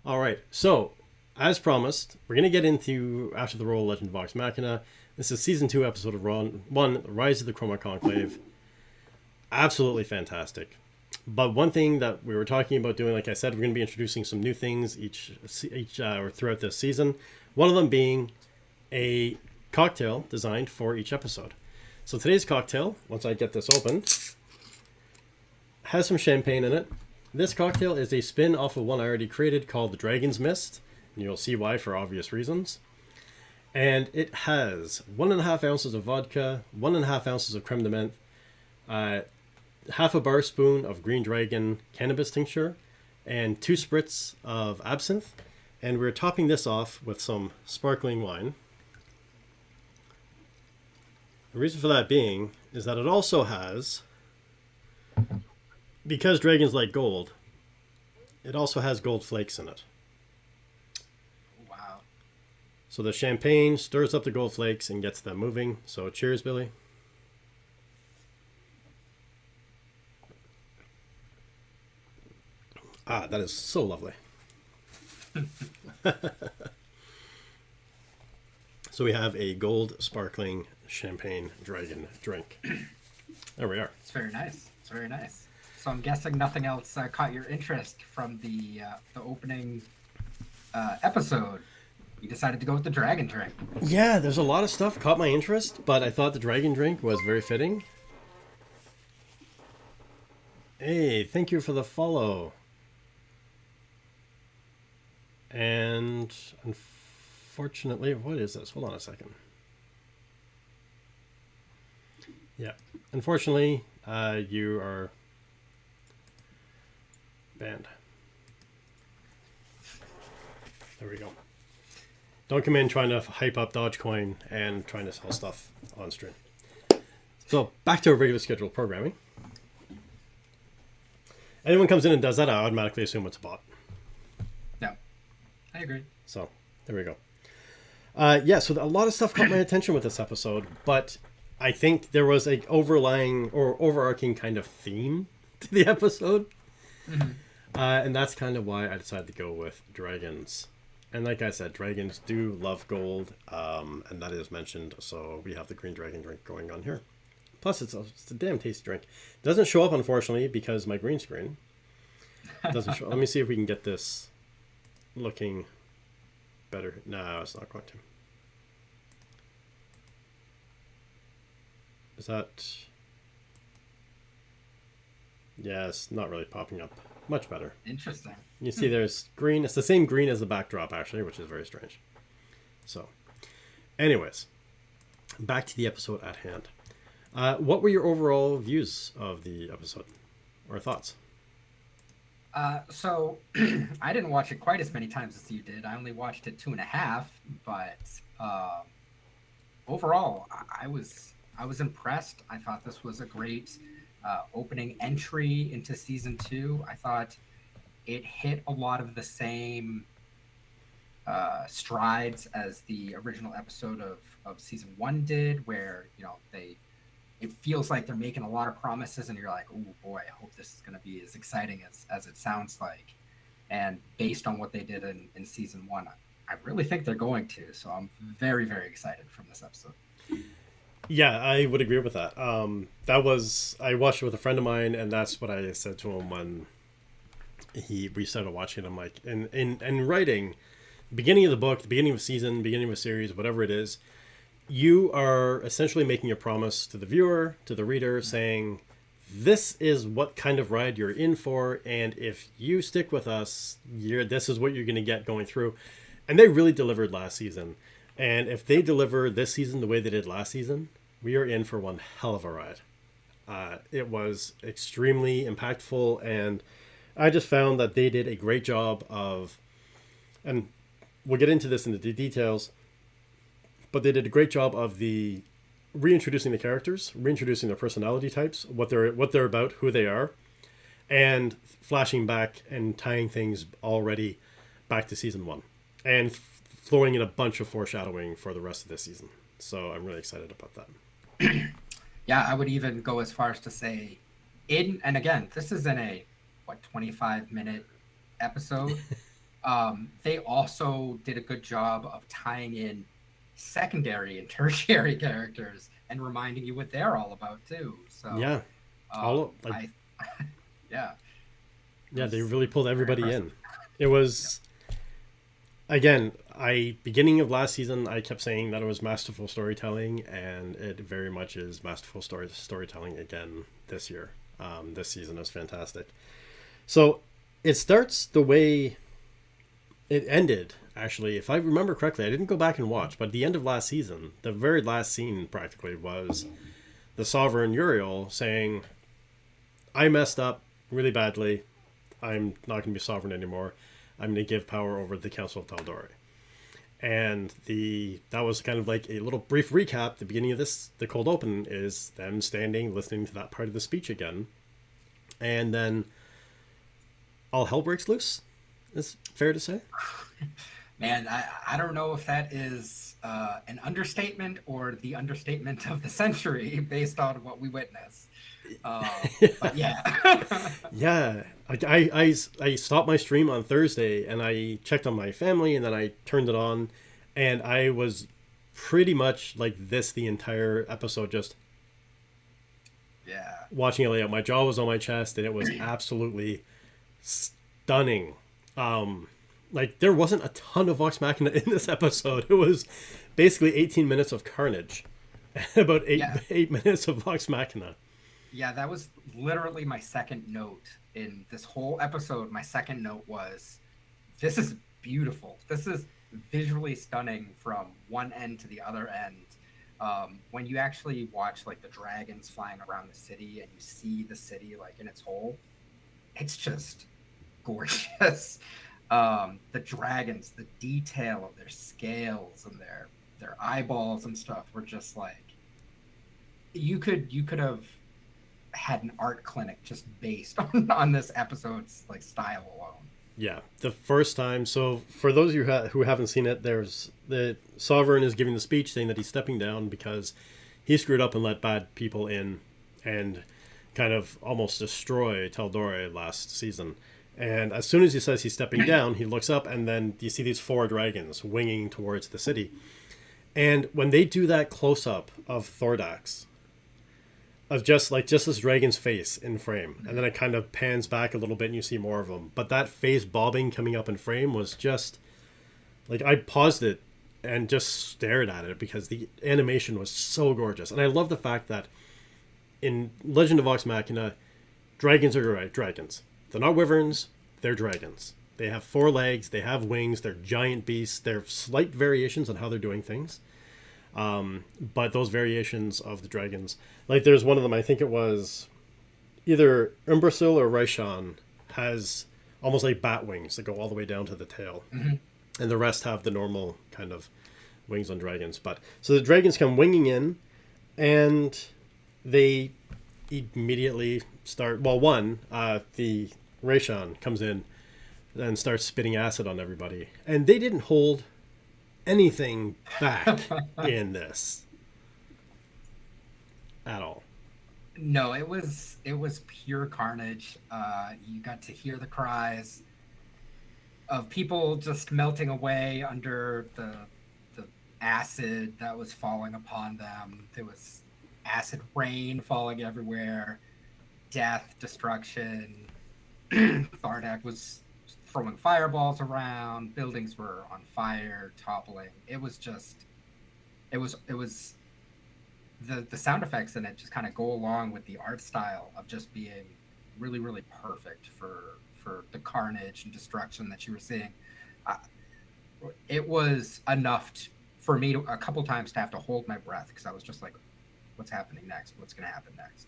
All right. So, as promised, we're going to get into After the Roll Legend of Vox Machina. This is Season 2, Episode of 1, Rise of the Chroma Conclave. Absolutely fantastic. But one thing that we were talking about doing, like I said, we're going to be introducing some new things or throughout this season. One of them being a cocktail designed for each episode. So today's cocktail, once I get this open, has some champagne in it. This cocktail is a spin off of one I already created called the Dragon's Mist. And you'll see why for obvious reasons. And it has 1.5 ounces of vodka, 1.5 ounces of creme de menthe, half a bar spoon of Green Dragon cannabis tincture, and 2 spritz of absinthe. And we're topping this off with some sparkling wine. The reason for that being is that it also has, because dragons like gold, it also has gold flakes in it. Wow. So the champagne stirs up the gold flakes and gets them moving. So cheers, Billy. Ah, that is so lovely. So we have a gold sparkling champagne dragon drink. There we are. It's very nice. It's very nice. So I'm guessing nothing else caught your interest from the opening episode. You decided to go with the dragon drink. Yeah, there's a lot of stuff caught my interest, but I thought the dragon drink was very fitting. Hey, thank you for the follow. And unfortunately, what is this? Hold on a second. Yeah, unfortunately, you are banned. There we go. Don't come in trying to hype up Dogecoin and trying to sell stuff on stream. So back to our regular scheduled programming. Anyone comes in and does that, I automatically assume it's a bot. No, I agree. So there we go. So a lot of stuff caught my attention with this episode, but I think there was a overlying or overarching kind of theme to the episode. Mm-hmm. And that's kind of why I decided to go with dragons. And like I said, dragons do love gold, and that is mentioned. So we have the green dragon drink going on here. Plus, it's a damn tasty drink. It doesn't show up, unfortunately, because my green screen doesn't show. Let me see if we can get this looking better. No, it's not going to. Is that... Yeah, it's not really popping up. Much better. Interesting. You see there's green. It's the same green as the backdrop, actually, which is very strange. So, anyways, back to the episode at hand. What were your overall views of the episode or thoughts? So I didn't watch it quite as many times as you did. I only watched it 2.5, but overall, I was impressed. I thought this was a great opening entry into season 2. I thought it hit a lot of the same strides as the original episode of season 1 did, where it feels like they're making a lot of promises and you're like, oh boy, I hope this is going to be as exciting as it sounds like. And based on what they did in season 1, I really think they're going to. So I'm very, very excited from this episode. Yeah, I would agree with that. I watched it with a friend of mine, and that's what I said to him when we started watching it. I'm like, in writing, beginning of the book, the beginning of a season, beginning of a series, whatever it is, you are essentially making a promise to the viewer, to the reader, saying, this is what kind of ride you're in for, and if you stick with us, this is what you're going to get going through. And they really delivered last season. And if they deliver this season the way they did last season, we are in for one hell of a ride. It was extremely impactful, and I just found that they did a great job of, and we'll get into this in the details, but they did a great job of reintroducing the characters, reintroducing their personality types, what they're about, who they are, and flashing back and tying things already back to season 1, and throwing in a bunch of foreshadowing for the rest of this season. So I'm really excited about that. Yeah, I would even go as far as to say, and again, this is in a 25-minute episode. They also did a good job of tying in secondary and tertiary characters and reminding you what they're all about too. So, Yeah, all like I, yeah, it yeah, they was really pulled very everybody impressive. in. It Yep. was again, I beginning of last season, I kept saying that it was masterful storytelling, and it very much is masterful storytelling again this year. This season is fantastic. So it starts the way it ended. Actually, if I remember correctly, I didn't go back and watch, but the end of last season, the very last scene practically was the Sovereign Uriel saying, "I messed up really badly. I'm not going to be sovereign anymore. I'm going to give power over to the Council of Tal'Dorei." And the that was kind of like a little brief recap. The beginning of this, the cold open, is them standing, listening to that part of the speech again, and then all hell breaks loose. Is fair to say. Man, I don't know if that is an understatement or the understatement of the century based on what we witness. But yeah. Yeah, I stopped my stream on Thursday and I checked on my family and then I turned it on, and I was pretty much like this the entire episode, just Yeah. watching it lay out. My jaw was on my chest and it was absolutely stunning. Like there wasn't a ton of Vox Machina in this episode. It was basically 18 minutes of carnage, about Yeah. 8 minutes of Vox Machina. Yeah, that was literally my second note in this whole episode. My second note was, this is beautiful. This is visually stunning from one end to the other end. When you actually watch like the dragons flying around the city and you see the city like in its whole, it's just gorgeous. The dragons, the detail of their scales and their eyeballs and stuff were just like, you could have had an art clinic just based on this episode's like style alone. Yeah, the first time. So for those of you who haven't seen it, there's the Sovereign is giving the speech saying that he's stepping down because he screwed up and let bad people in, and kind of almost destroy Tal'Dorei last season. And as soon as he says he's stepping down, he looks up and then you see these four dragons winging towards the city. And when they do that close up of Thordax, of just this dragon's face in frame, and then it kind of pans back a little bit and you see more of them, but that face bobbing coming up in frame was just like, I paused it and just stared at it because the animation was so gorgeous. And I love the fact that in Legend of Vox Machina, dragons are right dragons. They're not wyverns, they're dragons. They have four legs, they have wings, they're giant beasts. They're slight variations on how they're doing things, but those variations of the dragons, like there's one of them, I think it was either Umbrasyl or Raishan, has almost like bat wings that go all the way down to the tail, Mm-hmm. and the rest have the normal kind of wings on dragons. But so the dragons come winging in, and they immediately start. Well, the Raishan comes in and starts spitting acid on everybody, and they didn't hold anything back in this at all. No, it was pure carnage. You got to hear the cries of people just melting away under the acid that was falling upon them. There was acid rain falling everywhere, death, destruction. Thardak was throwing fireballs around. Buildings were on fire, toppling. It was the sound effects in it just kind of go along with the art style of just being really really perfect for the carnage and destruction that you were seeing. Uh, it was enough for me to a couple times to have to hold my breath because I was just like, "What's happening next? What's going to happen next?"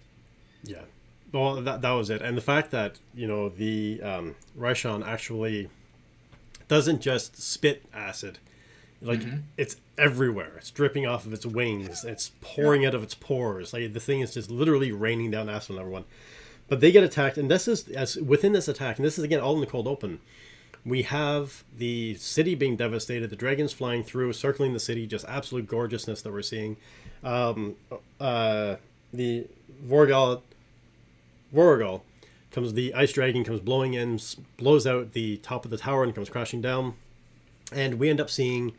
Yeah. Well, that was it. And the fact that, the Raishan actually doesn't just spit acid. Like, Mm-hmm. it's everywhere. It's dripping off of its wings. It's Yeah. pouring out of its pores. Like, the thing is just literally raining down acid on everyone. But they get attacked, and this is, as within this attack, and this is again all in the cold open, we have the city being devastated, the dragons flying through, circling the city, just absolute gorgeousness that we're seeing. The Vorgal comes the ice dragon, comes blowing in, blows out the top of the tower and comes crashing down. And we end up seeing,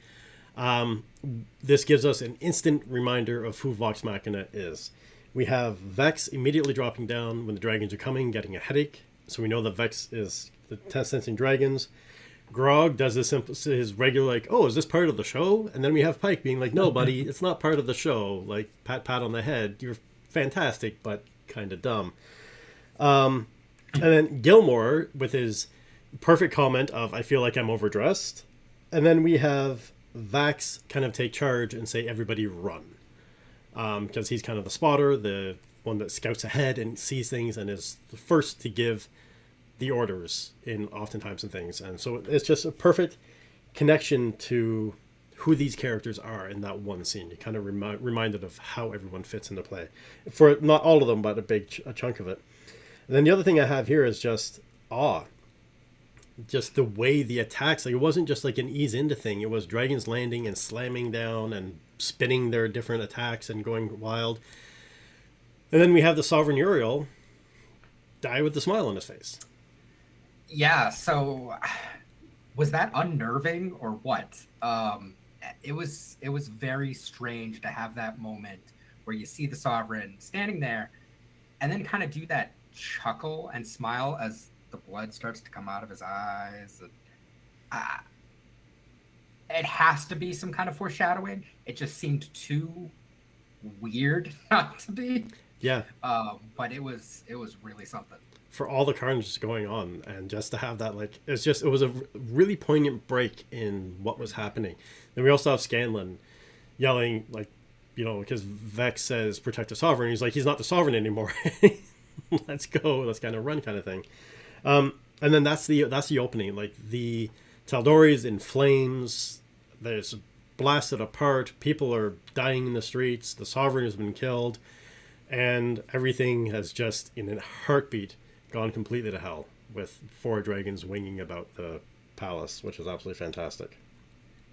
this gives us an instant reminder of who Vox Machina is. We have Vex immediately dropping down when the dragons are coming, getting a headache. So we know that Vex is the sensing dragons. Grog does his regular, like, oh, is this part of the show? And then we have Pike being like, no, buddy, it's not part of the show. Like, pat on the head. You're fantastic, but kind of dumb. And then Gilmore with his perfect comment of, I feel like I'm overdressed. And then we have Vax kind of take charge and say, everybody run. Because he's kind of the spotter, the one that scouts ahead and sees things and is the first to give the orders in oftentimes in things. And so it's just a perfect connection to who these characters are in that one scene. You're kind of reminded of how everyone fits into play. For not all of them, but a chunk of it. And then the other thing I have here is just awe. Just the way the attacks, like it wasn't just like an ease into thing. It was dragons landing and slamming down and spinning their different attacks and going wild. And then we have the Sovereign Uriel die with a smile on his face. Yeah, so was that unnerving or what? It was very strange to have that moment where you see the Sovereign standing there and then kind of do that chuckle and smile as the blood starts to come out of his eyes. It has to be some kind of foreshadowing. It just seemed too weird not to be. Yeah. But it was really something. For all the carnage going on, and just to have that, like, it was a really poignant break in what was happening. Then we also have Scanlan yelling, like, because Vex says protect the Sovereign. He's like, he's not the Sovereign anymore. Let's go. Let's kind of run, kind of thing. And then that's the opening. Like, the Tal'Dori's in flames. There's blasted apart. People are dying in the streets. The Sovereign has been killed. And everything has just, in a heartbeat, gone completely to hell, with 4 dragons winging about the palace, which is absolutely fantastic.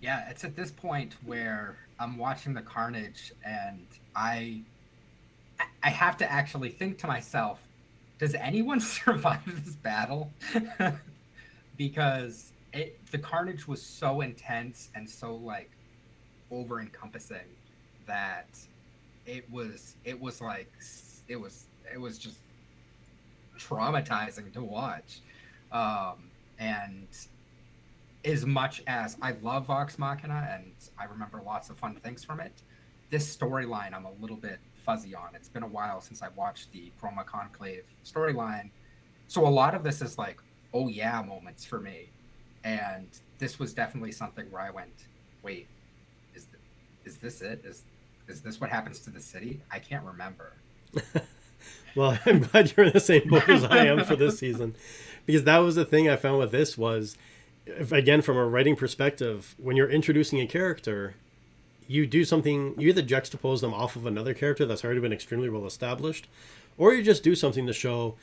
Yeah, it's at this point where I'm watching the carnage and I have to actually think to myself, does anyone survive this battle? Because the carnage was so intense and so like over encompassing that it was just traumatizing to watch. And as much as I love Vox Machina and I remember lots of fun things from it, this storyline I'm a little bit fuzzy on. It's been a while since I watched the Chroma Conclave storyline. So a lot of this is like, oh yeah moments for me. And this was definitely something where I went, wait, is this it? Is this what happens to the city? I can't remember. Well, I'm glad you're in the same boat as I am for this season, because that was the thing I found with this was, again, from a writing perspective, when you're introducing a character, you do something, you either juxtapose them off of another character that's already been extremely well established, or you just do something to show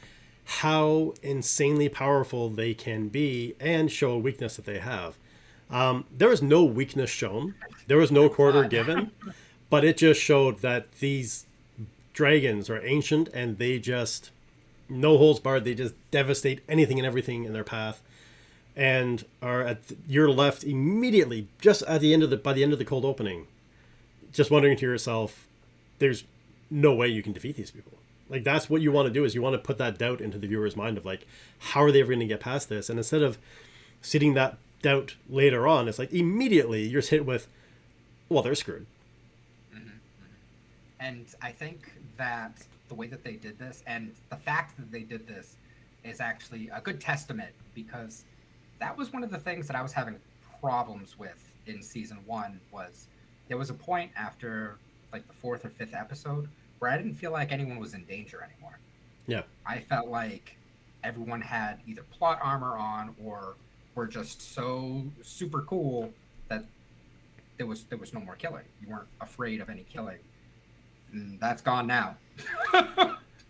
how insanely powerful they can be and show a weakness that they have. There was no weakness shown. There was no quarter given, but it just showed that these dragons are ancient and they just, no holds barred, they just devastate anything and everything in their path, and are you're left immediately just at the end of by the end of the cold opening, just wondering to yourself, there's no way you can defeat these people. Like, that's what you want to do, is you want to put that doubt into the viewer's mind of like, how are they ever going to get past this? And instead of sitting that doubt later on, it's like immediately you're hit with, well, they're screwed. And I think that the way that they did this and the fact that they did this is actually a good testament, because that was one of the things that I was having problems with in season 1. Was there was a point after like the 4th or 5th episode where I didn't feel like anyone was in danger anymore. Yeah. I felt like everyone had either plot armor on or were just so super cool that there was no more killing. You weren't afraid of any killing. That's gone now.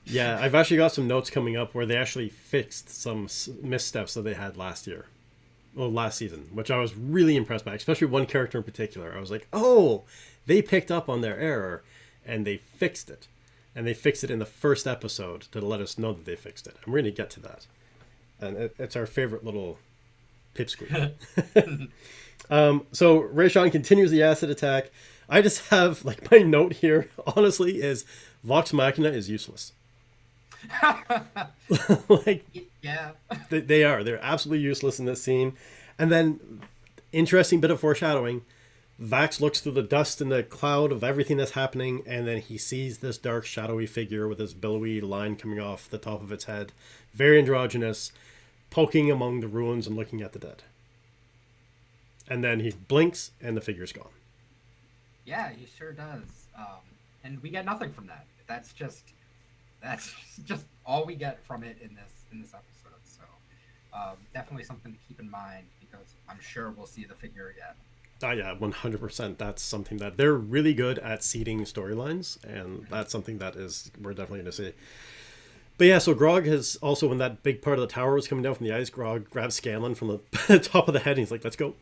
Yeah, I've actually got some notes coming up where they actually fixed some missteps that they had last season, which I was really impressed by, especially one character in particular. I was like, oh, they picked up on their error and they fixed it. and they fixed it in the first episode to let us know that they fixed it. And we're going to get to that. And it's our favorite little pipsqueak. So Rayshawn continues the acid attack. I just have, like, my note here, honestly, is Vox Machina is useless. Like, Yeah. they are. They're absolutely useless in this scene. And then, interesting bit of foreshadowing, Vax looks through the dust and the cloud of everything that's happening, and then he sees this dark, shadowy figure with this billowy line coming off the top of its head. Very androgynous, poking among the ruins and looking at the dead. And then he blinks, and the figure's gone. Yeah, he sure does. And we get nothing from that. That's just all we get from it in this episode. So definitely something to keep in mind, because I'm sure we'll see the figure again. Yeah, 100%. That's something that they're really good at seeding storylines, and that's something that we're definitely going to see. But yeah, so Grog has also, when that big part of the tower was coming down from the ice, Grog grabs Scanlan from the top of the head, and he's like, let's go.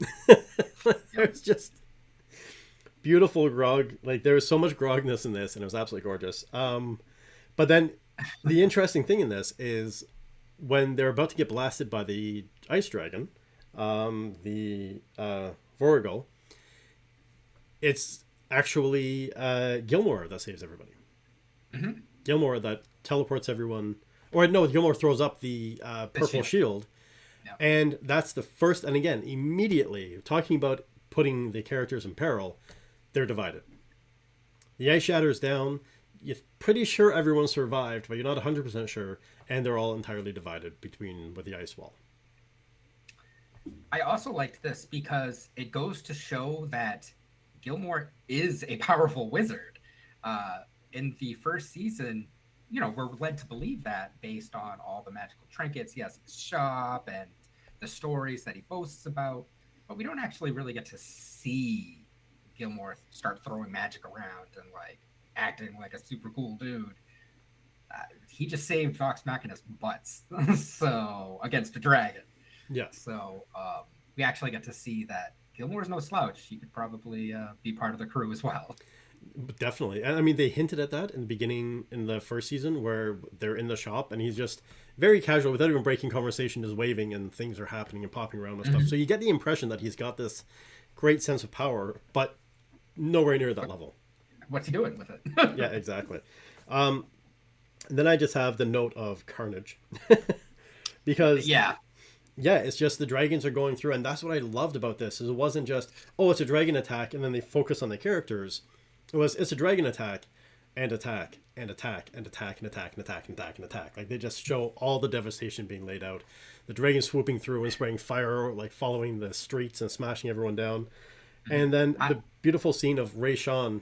There's just beautiful Grog. Like, there was so much Grogness in this, and it was absolutely gorgeous. But then the interesting thing in this is when they're about to get blasted by the ice dragon, the Vorigel, it's actually Gilmore that saves everybody. Mm-hmm. Gilmore that teleports everyone. Or no, Gilmore throws up the purple shield. Yeah. And that's the first, and again, immediately, talking about putting the characters in peril, they're divided. The ice shatter's down. You're pretty sure everyone survived, but you're not 100% sure, and they're all entirely divided with the ice wall. I also liked this because it goes to show that Gilmore is a powerful wizard. In the first season, we're led to believe that based on all the magical trinkets he has in his shop and the stories that he boasts about, but we don't actually really get to see Gilmore start throwing magic around and like acting like a super cool dude. He just saved Vox Machina's butts so against a dragon. Yeah. So we actually get to see that Gilmore's no slouch. He could probably be part of the crew as well. Definitely. And I mean, they hinted at that in the beginning, in the first season, where they're in the shop and he's just very casual, without even breaking conversation, just waving and things are happening and popping around and stuff. So you get the impression that he's got this great sense of power, but nowhere near that level. What's he doing with it? Yeah, exactly. Then I just have the note of carnage. Because yeah, it's just the dragons are going through, and that's what I loved about this, is it wasn't just, oh, it's a dragon attack, and then they focus on the characters. It's a dragon attack, and attack, and attack, and attack, and attack, and attack, and attack, and attack. Like, they just show all the devastation being laid out. The dragon swooping through and spraying fire, like following the streets and smashing everyone down. And then the beautiful scene of Rayshawn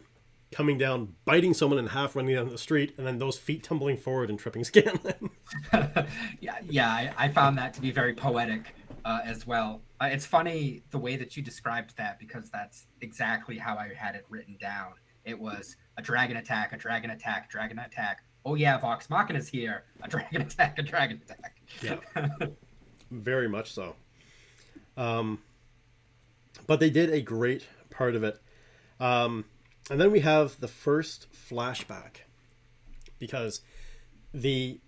coming down, biting someone in half, running down the street, and then those feet tumbling forward and tripping Scanlan. I found that to be very poetic as well. It's funny the way that you described that, because that's exactly how I had it written down. It was a dragon attack, a dragon attack, dragon attack. Oh yeah, Vox Machina's here. A dragon attack, a dragon attack. Yeah, very much so. But they did a great part of it. And then we have the first flashback, because the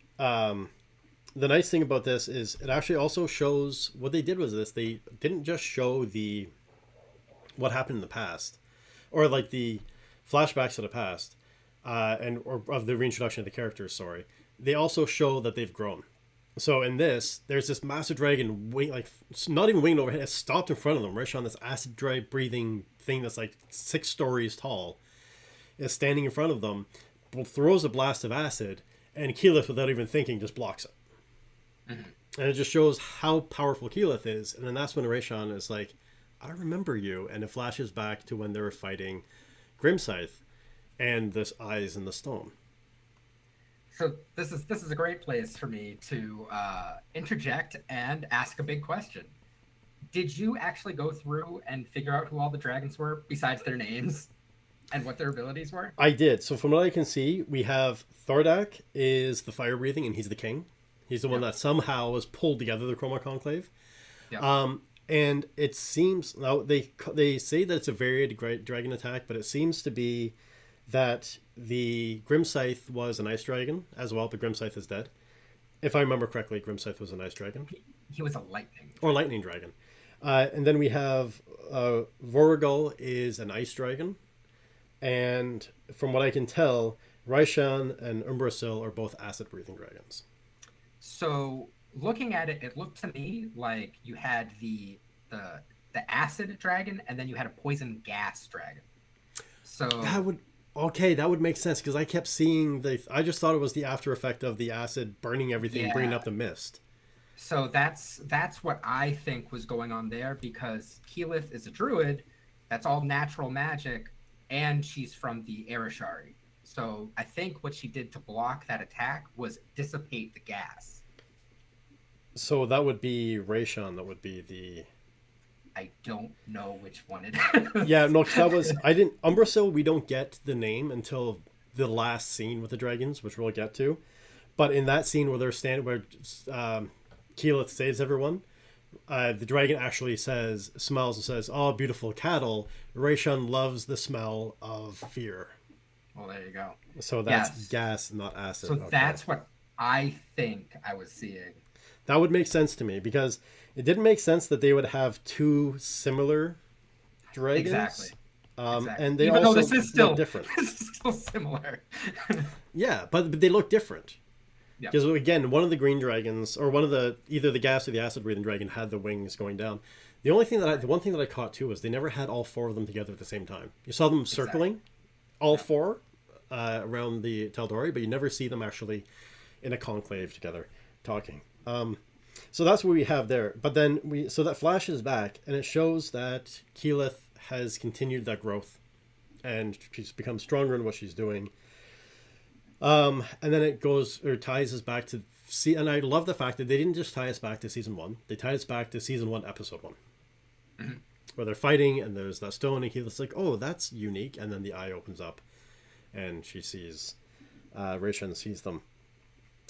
nice thing about this is it actually also shows what they did was this. They didn't just show what happened in the past, or like the flashbacks of the past, or of the reintroduction of the characters. Sorry, they also show that they've grown. So in this, there's this massive dragon, not even winged overhead, it's stopped in front of them, right on this acid dry breathing thing that's like 6 stories tall, is standing in front of them, throws a blast of acid, and Keyleth, without even thinking, just blocks it. Mm-hmm. And it just shows how powerful Keyleth is. And then that's when Rayshawn is like, I remember you. And it flashes back to when they were fighting Grimscythe and this eyes in the stone. So this is a great place for me to interject and ask a big question. Did you actually go through and figure out who all the dragons were besides their names and what their abilities were? I did. So from what I can see, we have Thordak is the fire breathing, and he's the king. He's the one that somehow has pulled together the Chroma Conclave. Yep. And it seems, now they say that it's a varied dragon attack, but it seems to be that the Grimscythe was an ice dragon as well. The Grimscythe is dead. If I remember correctly, Grimscythe was an ice dragon. He was a lightning. Or lightning dragon. And then we have Voragul is an ice dragon. And from what I can tell, Raishan and Umbrasyl are both acid-breathing dragons. So looking at it, it looked to me like you had the acid dragon, and then you had a poison gas dragon. So that would make sense, because I kept seeing I just thought it was the after effect of the acid burning everything, bringing up the mist. So that's what I think was going on there, because Keyleth is a druid. That's all natural magic, and she's from the Erishari. So I think what she did to block that attack was dissipate the gas. So that would be Raishan. That would be the... I don't know which one it is. Yeah, no, because that was... I didn't... Umbrasyl, we don't get the name until the last scene with the dragons, which we'll get to. But in that scene where they're standing... where Keyleth saves everyone, the dragon actually smells and says, "Oh, beautiful cattle. Raishan loves the smell of fear." Well, there you go. So that's gas, not acid. So that's what I think I was seeing. That would make sense to me, because it didn't make sense that they would have two similar dragons. Exactly. And they Even also though this is still look different. This is still similar. Yeah, but they look different. Yeah. Because again, one of the green dragons, or either the gas or the acid breathing dragon, had the wings going down. The one thing that I caught too was they never had all four of them together at the same time. You saw them circling, all four, around the Tal'Dorei, but you never see them actually in a conclave together talking. So that's what we have there. But then so that flashes back, and it shows that Keyleth has continued that growth, and she's become stronger in what she's doing. And then it ties us back to and I love the fact that they didn't just tie us back to season 1. They tied us back to season 1, episode 1, where they're fighting, and there's that stone, and Keyleth's like, "Oh, that's unique." And then the eye opens up, and she sees, Raishan sees them.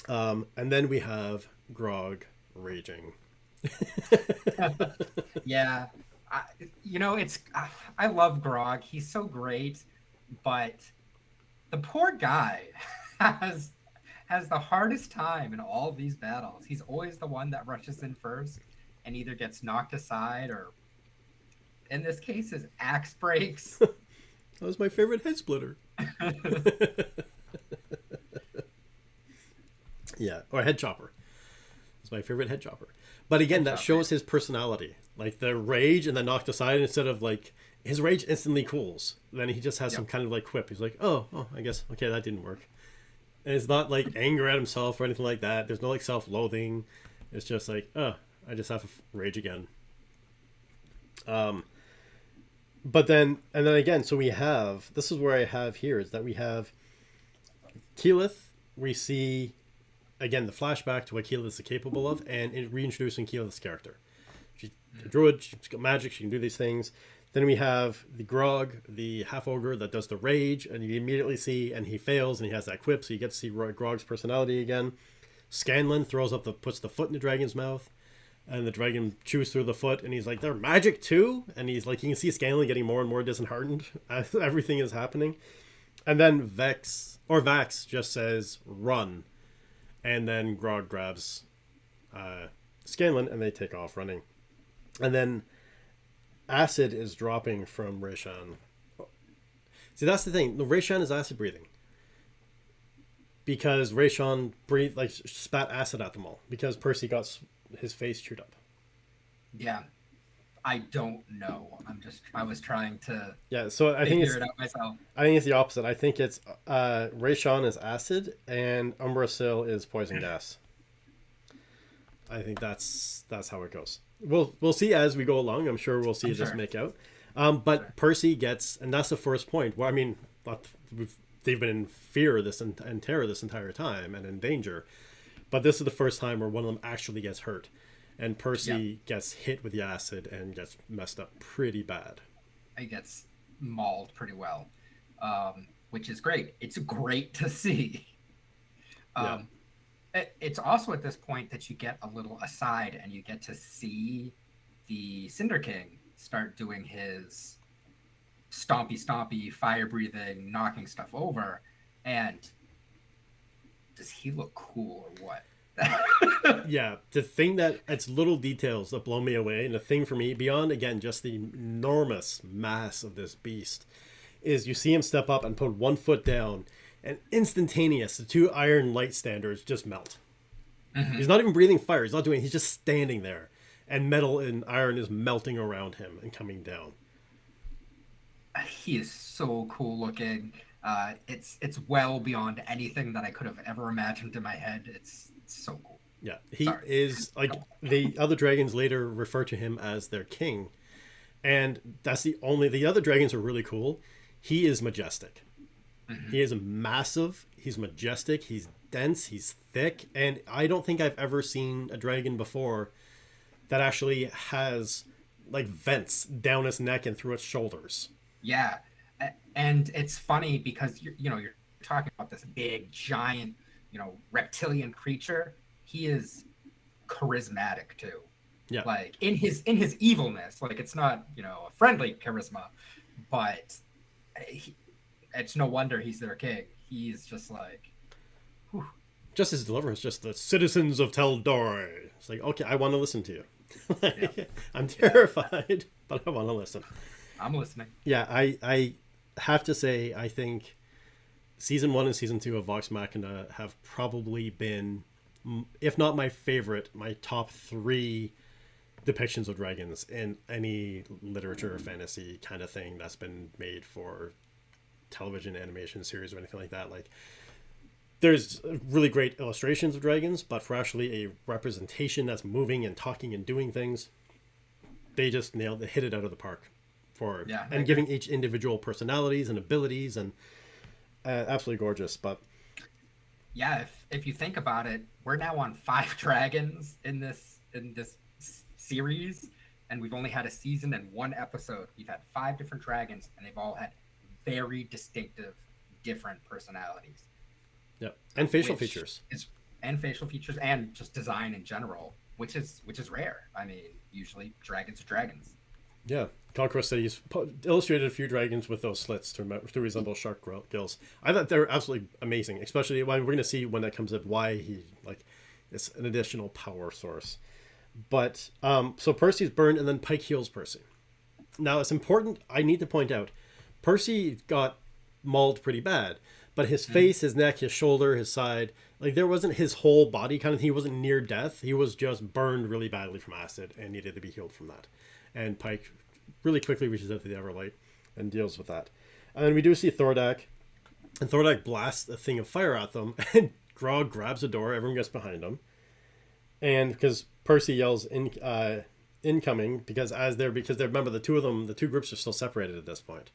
And then we have Grog raging. Yeah, I love Grog. He's so great, but the poor guy has the hardest time in all these battles. He's always the one that rushes in first and either gets knocked aside, or in this case his axe breaks. That was my favorite head splitter. Yeah, or head chopper. It's my favorite head chopper. But again, that shows his personality. Like the rage and then knocked aside, instead of like his rage instantly cools. Then he just has some kind of like quip. He's like, oh, I guess, okay, that didn't work. And it's not like anger at himself or anything like that. There's no like self-loathing. It's just like, oh, I just have to rage again. But then, and then again, so we have, this is where I have here, is that we have Keyleth. We see, again, the flashback to what Keyleth is capable of, and reintroducing Keyleth's character. She's a druid, she's got magic, she can do these things. Then we have the Grog, the half-ogre that does the rage, and you immediately see, and he fails, and he has that quip, so you get to see Grog's personality again. Scanlan puts the foot in the dragon's mouth, and the dragon chews through the foot, and he's like, "They're magic too?" And he's like, you can see Scanlan getting more and more disheartened as everything is happening. And then Vax just says, "Run." And then Grog grabs Scanlan, and they take off running. And then acid is dropping from Raishan. See, that's the thing. Raishan is acid breathing, because Raishan spat acid at them all, because Percy got his face chewed up. Yeah, I don't know. I was trying to so I think figure it out myself. I think it's the opposite. I think it's Raishan is acid and Umbrasyl is poison gas. I think that's how it goes. We'll see as we go along. I'm sure we'll see this make out. But Percy gets, and that's the first point. Well, I mean, they've been in fear and terror this entire time, and in danger. But this is the first time where one of them actually gets hurt, and Percy gets hit with the acid and gets messed up pretty bad. He gets mauled pretty well, which is great. It's great to see. It's also at this point that you get a little aside, and you get to see the Cinder King start doing his stompy, fire breathing, knocking stuff over. And does he look cool or what? Yeah, the thing that it's little details that blow me away, and the thing for me beyond again just the enormous mass of this beast is you see him step up and put one foot down, and instantaneous the two iron light standards just melt. Mm-hmm. He's not even breathing fire. He's not doing. He's just standing there, and metal and iron is melting around him and coming down. He is so cool looking. It's well beyond anything that I could have ever imagined in my head. It's so cool. Yeah, he Sorry. is like the other dragons later refer to him as their king, and that's the other dragons are really cool. He is majestic. Mm-hmm. He is massive. He's majestic. He's dense. He's thick, and I don't think I've ever seen a dragon before that actually has like vents down its neck and through its shoulders. Yeah, and it's funny because you're talking about this big giant reptilian creature. He is charismatic too. Yeah, Like in his evilness, like it's not a friendly charisma, but it's no wonder he's their king. He's just like, whew. just his deliverance, just the citizens of Teldor. It's like, okay, I want to listen to you. Like, Yeah. I'm terrified, but I want to listen. I'm listening. Yeah, I have to say, I think season 1 and season 2 of Vox Machina have probably been, if not my favorite, my top 3 depictions of dragons in any literature or fantasy kind of thing that's been made for television, animation series, or anything like that. Like, there's really great illustrations of dragons, but for actually a representation that's moving and talking and doing things, they just hit it out of the park for and giving each individual personalities and abilities, and absolutely gorgeous. But Yeah, if you think about it, we're now on 5 dragons in this series, and we've only had a season and 1 episode. We've had 5 different dragons, and they've all had very distinctive, different personalities. yeah, and facial features. And facial features, and just design in general, which is rare. I mean, usually dragons are dragons. Yeah, Conquest said he's illustrated a few dragons with those slits to resemble shark gills. I thought they're absolutely amazing, especially when we're going to see when that comes up why he it's an additional power source. But so Percy's burned, and then Pike heals Percy. Now it's important. I need to point out, Percy got mauled pretty bad, but his face, his neck, his shoulder, his side, like there wasn't his whole body kind of. He wasn't near death. He was just burned really badly from acid and needed to be healed from that. And Pike really quickly reaches out to the Everlight and deals with that. And then we do see Thordak, and Thordak blasts a thing of fire at them, and Grog grabs a door. Everyone gets behind him, and because Percy yells incoming, because they remember the two groups are still separated at this point.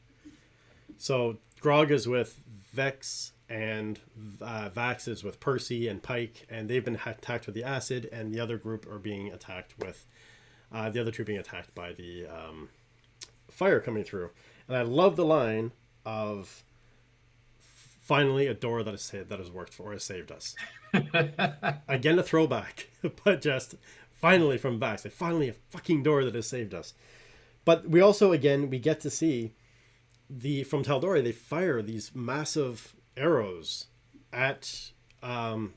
So Grog is with Vex, and Vax is with Percy and Pike, and they've been attacked with the acid, and the other group are being attacked with the other two being attacked by the fire coming through. And I love the line of, finally a door that has worked for has saved us. Again, a throwback, but just finally from Vax, like finally a fucking door that has saved us. But we also, again, we get to see from Tal'Dorei, they fire these massive arrows at Thordak,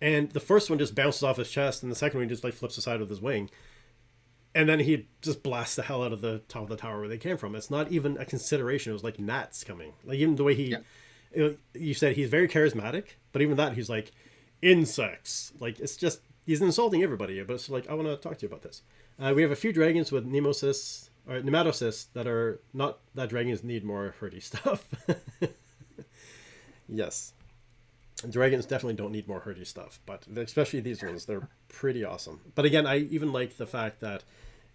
and the first one just bounces off his chest, and the second one just like flips aside with his wing, and then he just blasts the hell out of the top of the tower where they came from. It's not even a consideration. It was like gnats coming. Like, even the way you said he's very charismatic, but even that, he's like, insects. Like, it's just, he's insulting everybody, but it's like, I want to talk to you about this. We have a few dragons with nematocysts that dragons need more hurdy stuff. Yes. Dragons definitely don't need more hurdy stuff, but especially these ones, they're pretty awesome. But again, I even like the fact that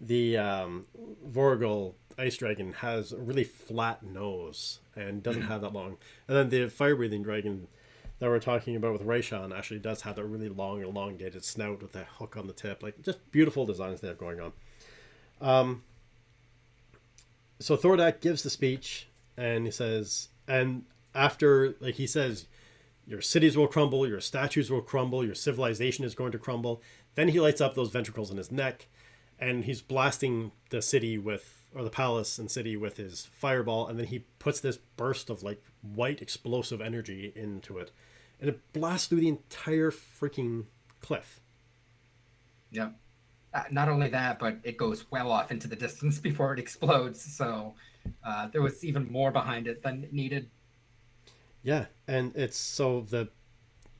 the Vorgol ice dragon has a really flat nose and doesn't have that long. And then the fire-breathing dragon that we're talking about with Raishan actually does have that really long, elongated snout with that hook on the tip. Like, just beautiful designs they have going on. So Thordak gives the speech, and he says, and after, like, he says, your cities will crumble, your statues will crumble, your civilization is going to crumble. Then he lights up those ventricles in his neck, and he's blasting the city with, or the palace and city with his fireball, and then he puts this burst of like white explosive energy into it, and it blasts through the entire freaking cliff. Yep. Not only that, but it goes well off into the distance before it explodes. So there was even more behind it than it needed. Yeah, and it's so the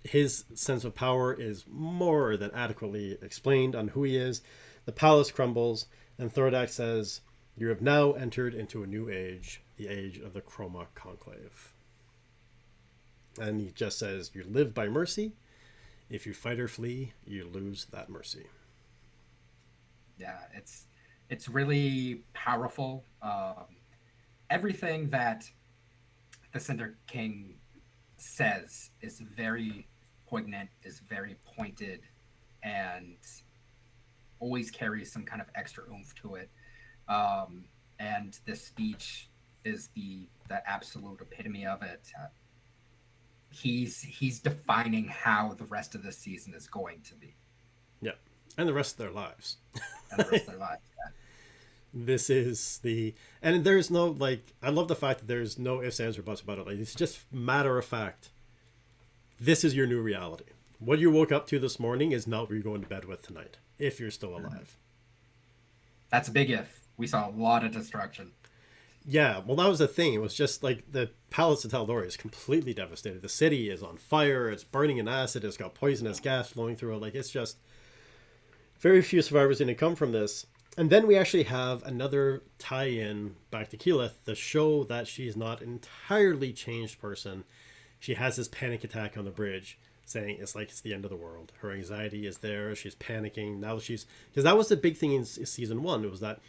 his sense of power is more than adequately explained on who he is. The palace crumbles, and Thordak says, "You have now entered into a new age, the age of the Chroma Conclave." And he just says, "You live by mercy. If you fight or flee, you lose that mercy." Yeah, it's really powerful. Everything that the Cinder King says is very poignant, is very pointed, and always carries some kind of extra oomph to it. And this speech is the absolute epitome of it. He's defining how the rest of this season is going to be, Yeah, and the rest of their lives. and the rest of their lives. Yeah. This is and there's no like. I love the fact that there's no ifs, ands, or buts about it. Like it's just matter of fact. This is your new reality. What you woke up to this morning is not what you're going to bed with tonight, if you're still alive. That's a big if. We saw a lot of destruction. Yeah, well, that was the thing. It was just like the palace of Tal'Dorei is completely devastated. The city is on fire. It's burning in acid. It's got poisonous gas flowing through it. Like, it's just very few survivors going to come from this. And then we actually have another tie-in back to Keyleth, the show that she's not entirely changed person. She has this panic attack on the bridge, saying it's like it's the end of the world. Her anxiety is there. She's panicking. Now she's... Because that was the big thing in season 1. It was that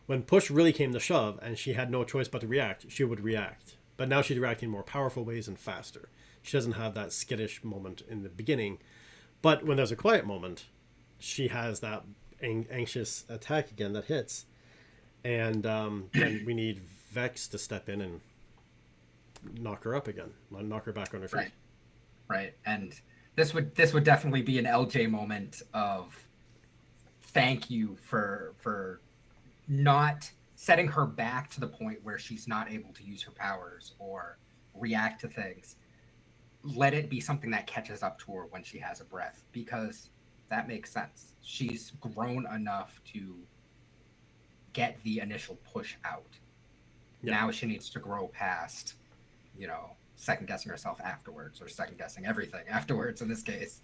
when push really came to shove and she had no choice but to react, she would react. But now she's reacting in more powerful ways and faster. She doesn't have that skittish moment in the beginning. But when there's a quiet moment, she has that anxious attack again that hits. And then we need Vex to step in and knock her up again. Knock her back on her feet. Right. Right. And this would definitely be an LJ moment of thank you for not setting her back to the point where she's not able to use her powers or react to things. Let it be something that catches up to her when she has a breath, because that makes sense. She's grown enough to get the initial push out. Yeah. Now she needs to grow past, second guessing herself afterwards, or second guessing everything afterwards in this case.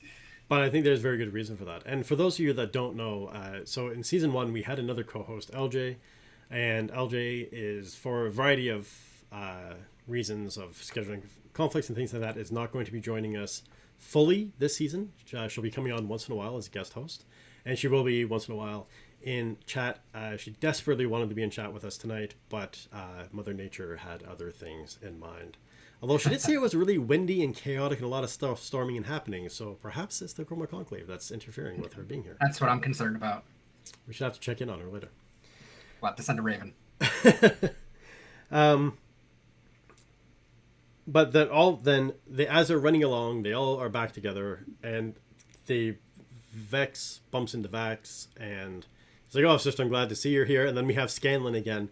But I think there's very good reason for that. And for those of you that don't know, so in season 1, we had another co-host, LJ. And LJ is, for a variety of reasons of scheduling conflicts and things like that, is not going to be joining us fully this season. She'll be coming on once in a while as a guest host. And she will be once in a while in chat. She desperately wanted to be in chat with us tonight, but Mother Nature had other things in mind. Although she did say it was really windy and chaotic and a lot of stuff storming and happening, so perhaps it's the Chroma Conclave that's interfering with her being here. That's what I'm concerned about. We should have to check in on her later. We'll have to send a raven. But as they're running along, they all are back together, and Vex bumps into Vax, and he's like, "Oh, sister, I'm glad to see you're here." And then we have Scanlan again.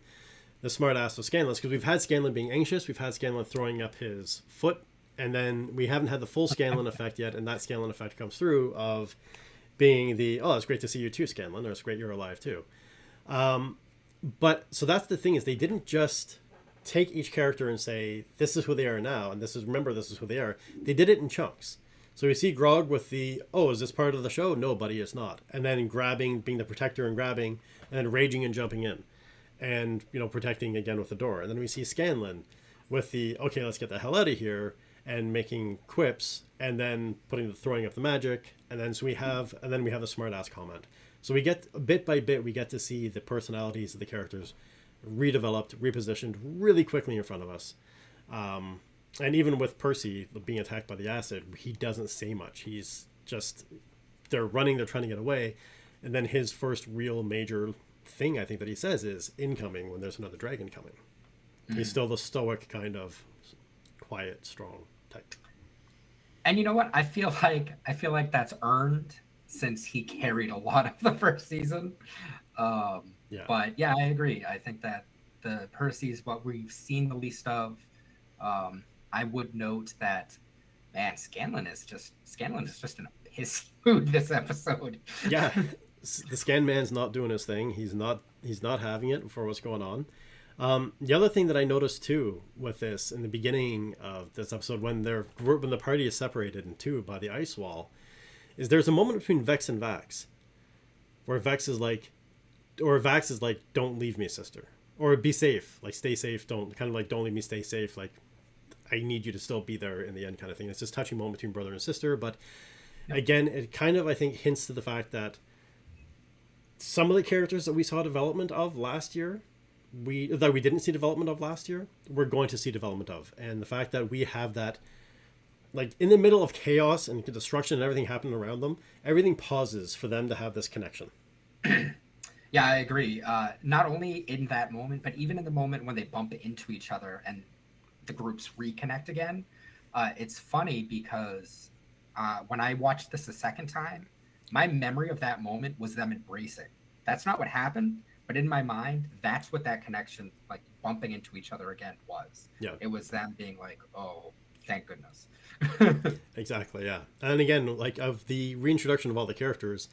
The smart ass of Scanlan, because we've had Scanlan being anxious, we've had Scanlan throwing up his foot, and then we haven't had the full Scanlan effect yet, and that Scanlan effect comes through of being it's great to see you too, Scanlan, or it's great you're alive too. But so that's the thing, is they didn't just take each character and say, this is who they are now, and this is who they are. They did it in chunks. So we see Grog with is this part of the show? No, buddy, it's not. And then grabbing, being the protector and grabbing, and then raging and jumping in. And, protecting again with the door. And then we see Scanlan with okay, let's get the hell out of here, and making quips, and then throwing up the magic. And then we have the smart ass comment. So we get, bit by bit, we get to see the personalities of the characters redeveloped, repositioned really quickly in front of us. And even with Percy being attacked by the acid, he doesn't say much. He's just, they're running, they're trying to get away. And then his first real major thing I think that he says is incoming when there's another dragon coming. He's still the stoic kind of quiet, strong type. And you know what? I feel like that's earned since he carried a lot of the first season. Yeah. But yeah, I agree. I think that the Percy is what we've seen the least of. I would note that, man, Scanlan is just in a piss mood this episode. Yeah, the Scan Man's not doing his thing. He's not having it for what's going on. The other thing that I noticed too with this in the beginning of this episode, when when the party is separated in two by the ice wall, is there's a moment between Vex and Vax, where Vax is like, "Don't leave me, sister," or "Be safe, like stay safe. Don't don't leave me, stay safe. Like I need you to still be there in the end," kind of thing. It's this touching moment between brother and sister, but again, it kind of I think hints to the fact that some of the characters that we saw development of last year, we didn't see development of last year, we're going to see development of. And the fact that we have that, like in the middle of chaos and destruction and everything happening around them, everything pauses for them to have this connection. Yeah, I agree. Not only in that moment, but even in the moment when they bump into each other and the groups reconnect again. It's funny because when I watched this a second time, my memory of that moment was them embracing. That's not what happened, but in my mind, that's what that connection, like bumping into each other again, was. Yeah. It was them being like, "Oh, thank goodness." Exactly, yeah. And again, like of the reintroduction of all the characters,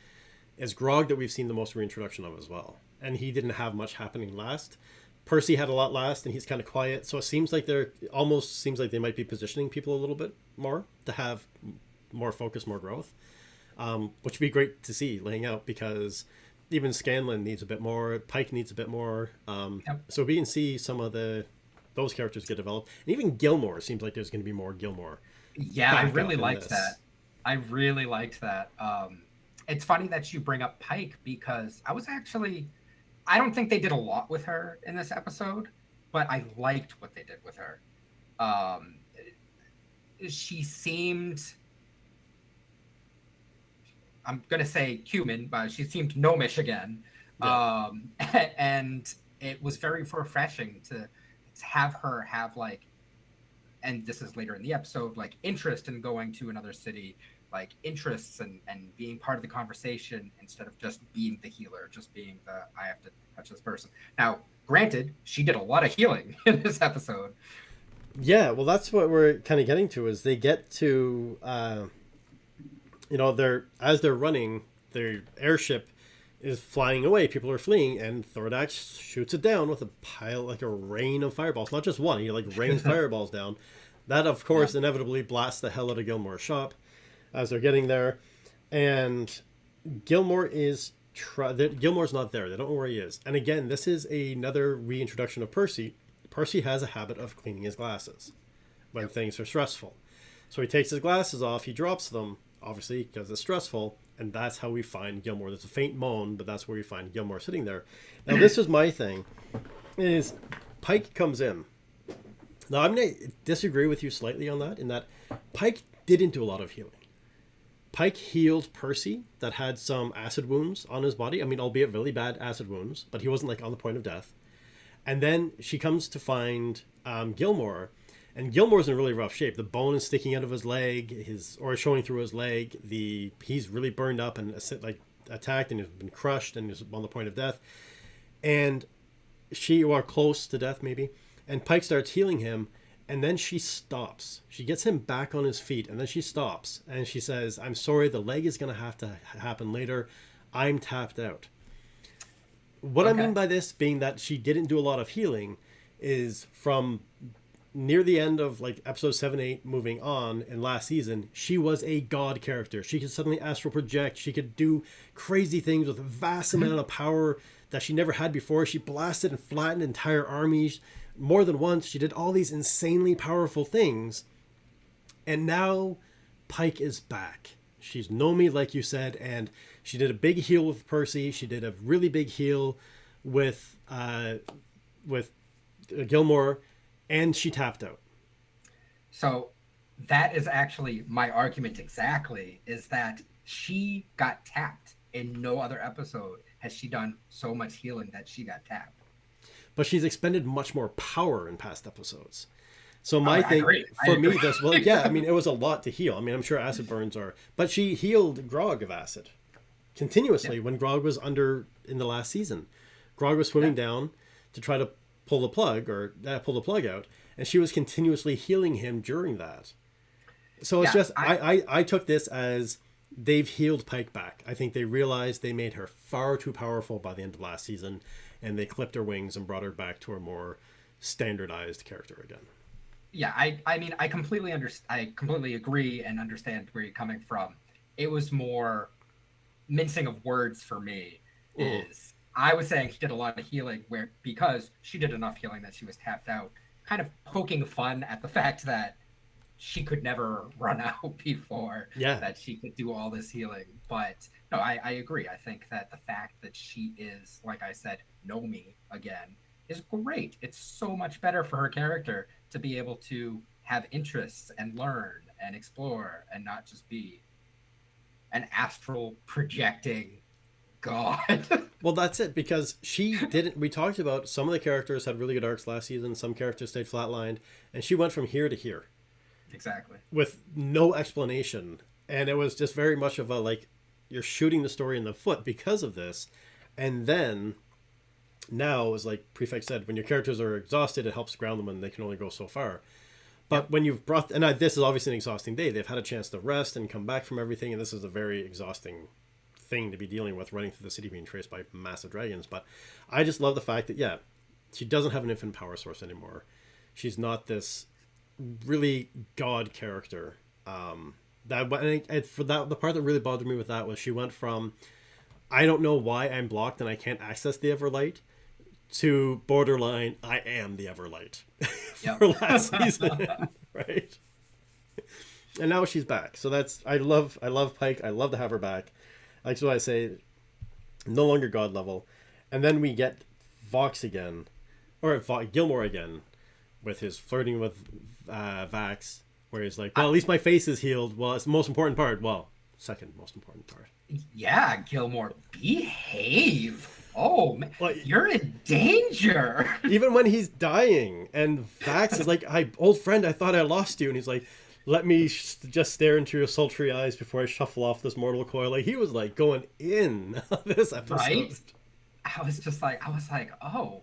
it's Grog that we've seen the most reintroduction of as well. And he didn't have much happening last. Percy had a lot last, and he's kind of quiet. So it seems like almost seems like they might be positioning people a little bit more to have more focus, more growth, which would be great to see laying out, because even Scanlan needs a bit more, Pike needs a bit more. Yep. So we can see some of those characters get developed, and even Gilmore seems like there's going to be more Gilmore. Yeah, I really liked that. I really liked that. It's funny that you bring up Pike, because I don't think they did a lot with her in this episode, but I liked what they did with her. She seemed, I'm going to say human, but she seemed gnomish again. Yeah. And it was very refreshing to have her have like, and this is later in the episode, like interest in going to another city, like interests and being part of the conversation, instead of just being the healer, just being I have to touch this person. Now, granted, she did a lot of healing in this episode. Yeah, well, that's what we're kind of getting to, is they get to, as they're running, their airship is flying away. People are fleeing, and Thordax shoots it down with a rain of fireballs. Not just one, he like rains fireballs down. That, of course, inevitably blasts the hell out of Gilmore's shop as they're getting there. And Gilmore's not there. They don't know where he is. And again, this is another reintroduction of Percy. Percy has a habit of cleaning his glasses when things are stressful. So he takes his glasses off, he drops them, obviously because it's stressful, and that's how we find Gilmore. There's a faint moan, but that's where we find Gilmore sitting there. Now, this is my thing, is Pike comes in. Now, I'm going to disagree with you slightly on that, in that Pike didn't do a lot of healing. Pike healed Percy, that had some acid wounds on his body. I mean, albeit really bad acid wounds, but he wasn't like on the point of death. And then she comes to find Gilmore, and Gilmore's in really rough shape. The bone is sticking out of his leg, or showing through his leg. He's really burned up and like attacked, and has been crushed, and is on the point of death. And or close to death maybe. And Pike starts healing him, and then she stops. She gets him back on his feet, and then she stops, and she says, "I'm sorry, the leg is going to have to happen later. I'm tapped out." What I mean by this being that she didn't do a lot of healing is from near the end of like episode 7, 8 moving on in last season, she was a god character. She could suddenly astral project. She could do crazy things with a vast amount of power that she never had before. She blasted and flattened entire armies more than once. She did all these insanely powerful things. And now Pike is back. She's Nomi, like you said, and she did a big heal with Percy. She did a really big heal with Gilmore, and she tapped out. So that is actually my argument exactly, is that she got tapped. In no other episode has she done so much healing that she got tapped. But she's expended much more power in past episodes. So my thing for me, this, I mean, it was a lot to heal. I mean, I'm sure acid burns are, but she healed Grog of acid. continuously when Grog was under in the last season. Grog was swimming down to try to pull the plug out, and she was continuously healing him during that. So it's just I took this as they've healed Pike back. I think they realized they made her far too powerful by the end of last season, and they clipped her wings and brought her back to a more standardized character again. Yeah, I mean, I completely agree and understand where you're coming from. It was more mincing of words for me. Is I was saying she did a lot of healing because she did enough healing that she was tapped out, kind of poking fun at the fact that she could never run out before that she could do all this healing. But no, I agree. I think that the fact that she is, like I said, Nomi again is great. It's so much better for her character to be able to have interests and learn and explore and not just be an astral projecting god. Well, that's it, because she didn't. We talked about some of the characters had really good arcs last season. Some characters stayed flatlined, and she went from here to here. Exactly. With no explanation. And it was just very much of a, like, you're shooting the story in the foot because of this. And then now, as like Prefect said, when your characters are exhausted, it helps ground them and they can only go so far. But when you've brought, and this is obviously an exhausting day, they've had a chance to rest and come back from everything. And this is a very exhausting thing to be dealing with, running through the city being chased by massive dragons. But I just love the fact that, she doesn't have an infinite power source anymore. She's not this really god character. The part that really bothered me with that was she went from, I don't know why I'm blocked and I can't access the Everlight, to borderline, I am the Everlight for last season, right? And now she's back. So I love Pike. I love to have her back. Like, so I say, no longer god level. And then we get Vox again, or Gilmore again, with his flirting with Vax, where he's like, well, at least my face is healed. Well, it's the most important part. Well, second most important part. Yeah, Gilmore, behave. Oh, man, you're in danger. Even when he's dying, and Vax is like, old friend, I thought I lost you. And he's like, let me just stare into your sultry eyes before I shuffle off this mortal coil. Like, he was like going in on this episode. Right? I was like, oh,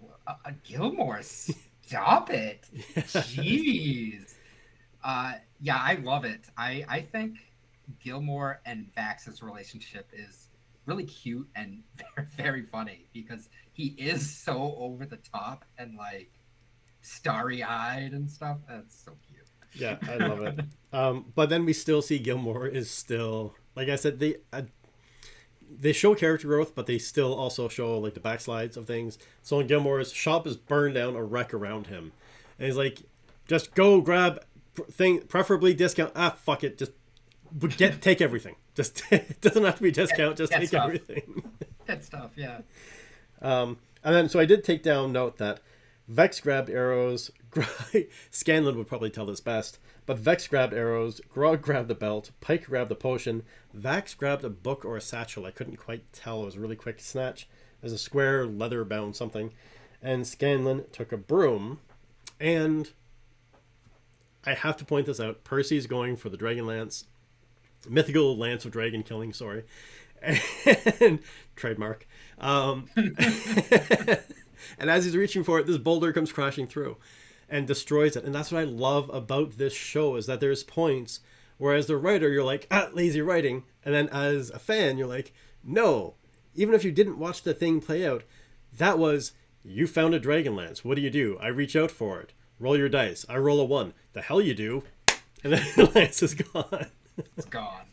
Gilmore, stop it. Jeez. Yeah, I love it. I think Gilmore and Vax's relationship is really cute and very, very funny because he is so over the top and like starry-eyed and stuff. That's so cute. Yeah, I love it. But then we still see Gilmore is still, like I said, they show character growth, but they still also show like the backslides of things. So in Gilmore's shop is burned down, a wreck around him, and he's like, just go grab thing, preferably discount. Fuck it, just take everything. Just it doesn't have to be discount. Just take stuff. Everything. Get stuff, yeah. And then so I did take down note that Vex grabbed arrows. Scanlan would probably tell this best, but Vex grabbed arrows. Grog grabbed the belt. Pike grabbed the potion. Vax grabbed a book or a satchel. I couldn't quite tell. It was a really quick snatch. As a square leather bound something, and Scanlan took a broom. And I have to point this out. Percy's going for the Dragonlance. Mythical Lance of Dragon Killing, sorry. And trademark. And as he's reaching for it, this boulder comes crashing through and destroys it. And that's what I love about this show, is that there's points where as the writer, you're like, lazy writing. And then as a fan, you're like, no. Even if you didn't watch the thing play out, that was, you found a Dragonlance. What do? I reach out for it. Roll your dice. I roll a 1. The hell you do. And then the lance is gone. It's gone.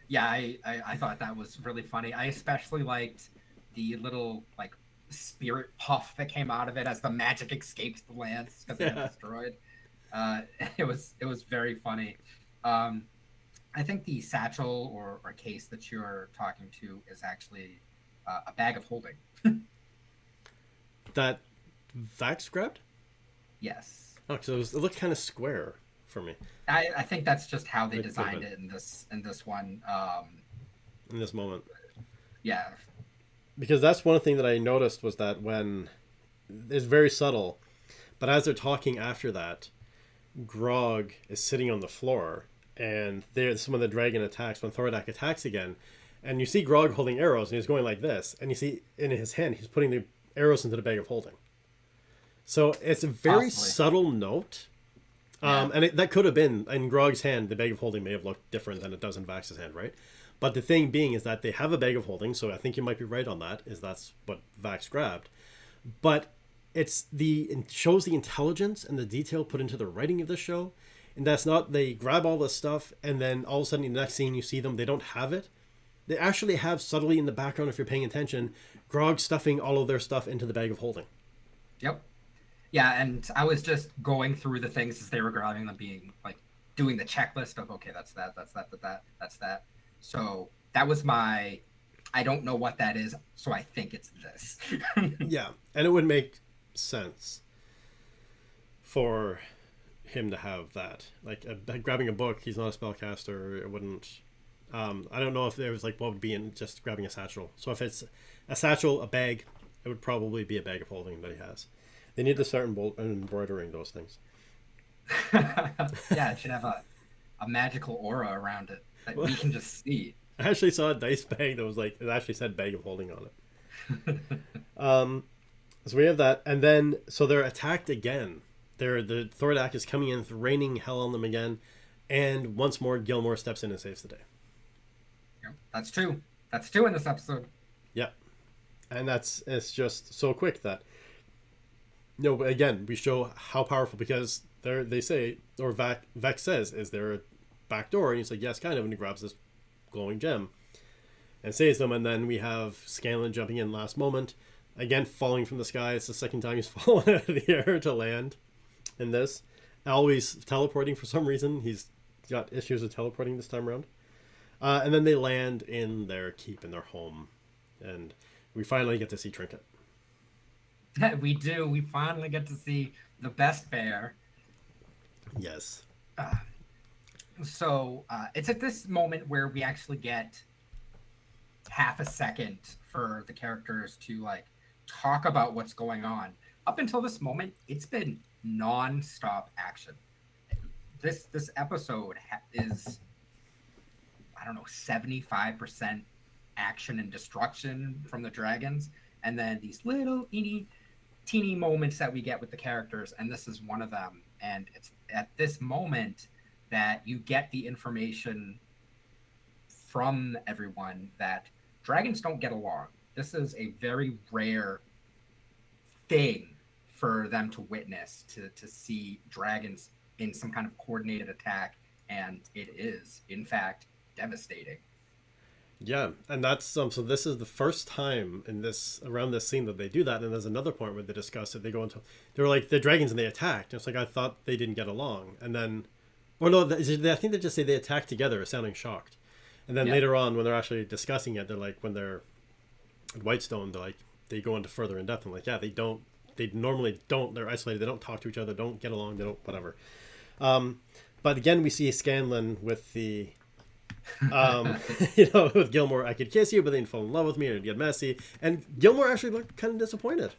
Yeah, I thought that was really funny. I especially liked the little like spirit puff that came out of it as the magic escaped the lance because it got destroyed. It was very funny. I think the satchel or case that you're talking to is actually a bag of holding. That Vax grabbed? Yes. Oh, so it looked kind of square for me. I think that's just how they designed it in this one. In this moment. Yeah. Because that's one thing that I noticed was that when it's very subtle, but as they're talking after that, Grog is sitting on the floor, and there's when the dragon attacks, when Thordak attacks again, And you see Grog holding arrows, and he's going like this, and you see in his hand he's putting the arrows into the bag of holding. So it's a very subtle note. And that could have been, in Grog's hand, the bag of holding may have looked different than it does in Vax's hand, right? But the thing being is that they have a bag of holding, so I think you might be right on that, is that's what Vax grabbed. But it shows the intelligence and the detail put into the writing of the show, and that's not, they grab all this stuff, and then all of a sudden in the next scene you see them, they don't have it. They actually have subtly in the background, if you're paying attention, Grog stuffing all of their stuff into the bag of holding. Yep. Yeah, and I was just going through the things as they were grabbing them, being like doing the checklist of, okay, that's that, that's that, that's that. So that was my, I don't know what that is, so I think it's this. Yeah, and it would make sense for him to have that. Like grabbing a book, he's not a spellcaster. It wouldn't. I don't know if there was like what would be in just grabbing a satchel. So if it's a satchel, a bag, it would probably be a bag of holding that he has. They need to start embroidering those things. Yeah, it should have a magical aura around it that we can just see. I actually saw a dice bag that was like, it actually said bag of holding on it. So we have that, and then so they're attacked again. The Thordak is coming in, raining hell on them again, and once more Gilmore steps in and saves the day. Yep, that's two. That's two in this episode. Yep, and it's just so quick that. No, but again, we show how powerful, because they say, or Vex says, is there a back door? And he's like, yes, kind of, and he grabs this glowing gem and saves them. And then we have Scanlan jumping in last moment, again falling from the sky. It's the second time he's fallen out of the air to land in this. Always teleporting for some reason. He's got issues with teleporting this time around. And then they land in their keep, in their home, and we finally get to see Trinket. We do. We finally get to see the best bear. Yes. So it's at this moment where we actually get half a second for the characters to like talk about what's going on. Up until this moment, it's been non-stop action. This episode is, I don't know, 75% action and destruction from the dragons, and then these little teeny moments that we get with the characters, and this is one of them. And it's at this moment that you get the information from everyone that dragons don't get along. This is a very rare thing for them to witness, to see dragons in some kind of coordinated attack, and it is in fact devastating. Yeah, and that's so this is the first time around this scene that they do that. And there's another point where they discuss it. They were like the dragons and they attacked. And it's like, I thought they didn't get along. And then, or no, I think they just say they attacked together, sounding shocked. And then later on, when they're actually discussing it, they're like, when they're at Whitestone, they go into further in depth. I'm like, yeah, they normally don't. They're isolated. They don't talk to each other. Don't get along. They don't whatever. But again, we see Scanlan with the. With Gilmore, I could kiss you, but then fall in love with me, and it'd get messy. And Gilmore actually looked kind of disappointed.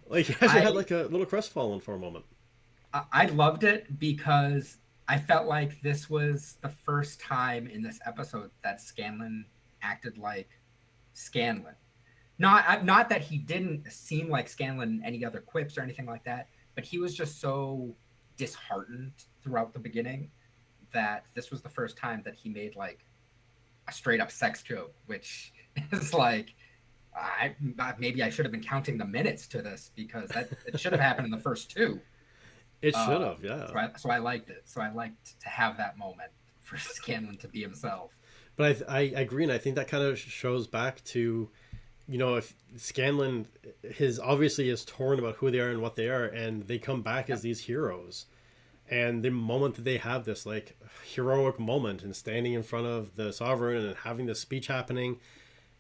Like he actually had like a little crestfallen for a moment. I loved it because I felt like this was the first time in this episode that Scanlan acted like Scanlan. Not that he didn't seem like Scanlan in any other quips or anything like that, but he was just so disheartened throughout the beginning that this was the first time that he made like a straight up sex joke, which is like, maybe I should have been counting the minutes to this, because it should have happened in the first two. It should have, yeah. So I liked it. So I liked to have that moment for Scanlan to be himself. But I agree, and I think that kind of shows back to, if Scanlan obviously is torn about who they are and what they are, and they come back as these heroes. And the moment that they have this like heroic moment and standing in front of the Sovereign and having this speech happening,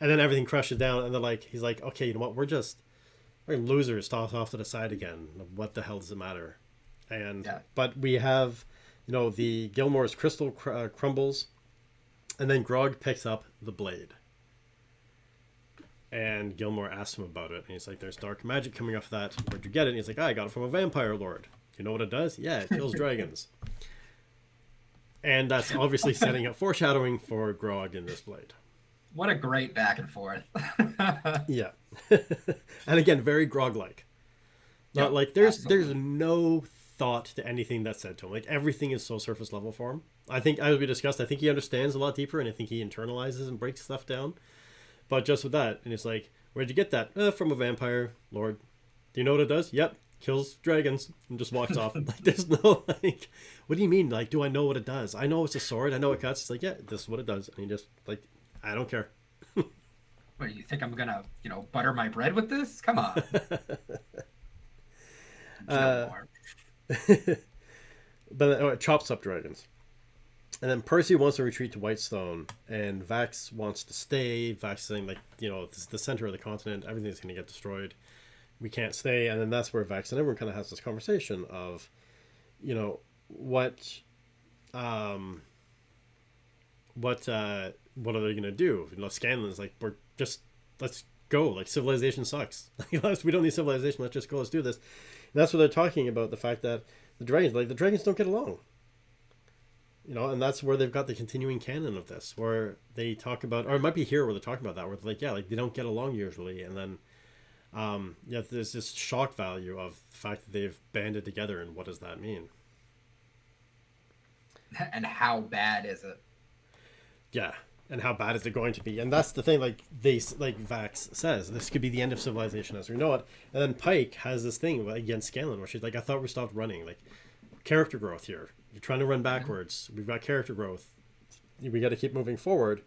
and then everything crushes down, and he's like, okay, you know what? We're losers tossed off to the side again. What the hell does it matter? And but we have, the Gilmore's crystal crumbles, and then Grog picks up the blade. And Gilmore asks him about it, and he's like, "There's dark magic coming off that. Where'd you get it?" And he's like, "I got it from a vampire lord." You know what it does? Yeah, it kills dragons. And that's obviously setting up foreshadowing for Grog in this blade. What a great back and forth. Yeah. And again, very Grog-like. Not Yep, like there's absolutely. no thought to anything that's said to him. Like everything is so surface level for him. I think, as we discussed, I think he understands a lot deeper, and I think he internalizes and breaks stuff down. But just with that, and it's like, where'd you get that? From a vampire lord. Do you know what it does? Yep, kills dragons and just walks off. Like, there's no like, what do you mean? Like, do I know what it does? I know it's a sword. I know it cuts. It's like, yeah, this is what it does. And he just like, I don't care. What do you think I'm gonna, butter my bread with this? Come on. Kill uh, more. but it chops up dragons. And then Percy wants to retreat to Whitestone, and Vax wants to stay. Vax saying, like, this is the center of the continent. Everything's going to get destroyed. We can't stay. And then that's where Vax and everyone kind of has this conversation of, what, what are they going to do? Scanlan's like, let's go. Like, civilization sucks. We don't need civilization. Let's just go. Let's do this. And that's what they're talking about. The fact that the dragons don't get along. And that's where they've got the continuing canon of this, where they talk about, or it might be here where they're talking about that, where they're like, yeah, like they don't get along usually, and then, there's this shock value of the fact that they've banded together, and what does that mean? And how bad is it? Yeah, and how bad is it going to be? And that's the thing. Like Vax says, this could be the end of civilization as we know it. And then Pike has this thing against Scanlan, where she's like, I thought we stopped running. Like, character growth here. You're trying to run backwards. We've got character growth. We got to keep moving forward.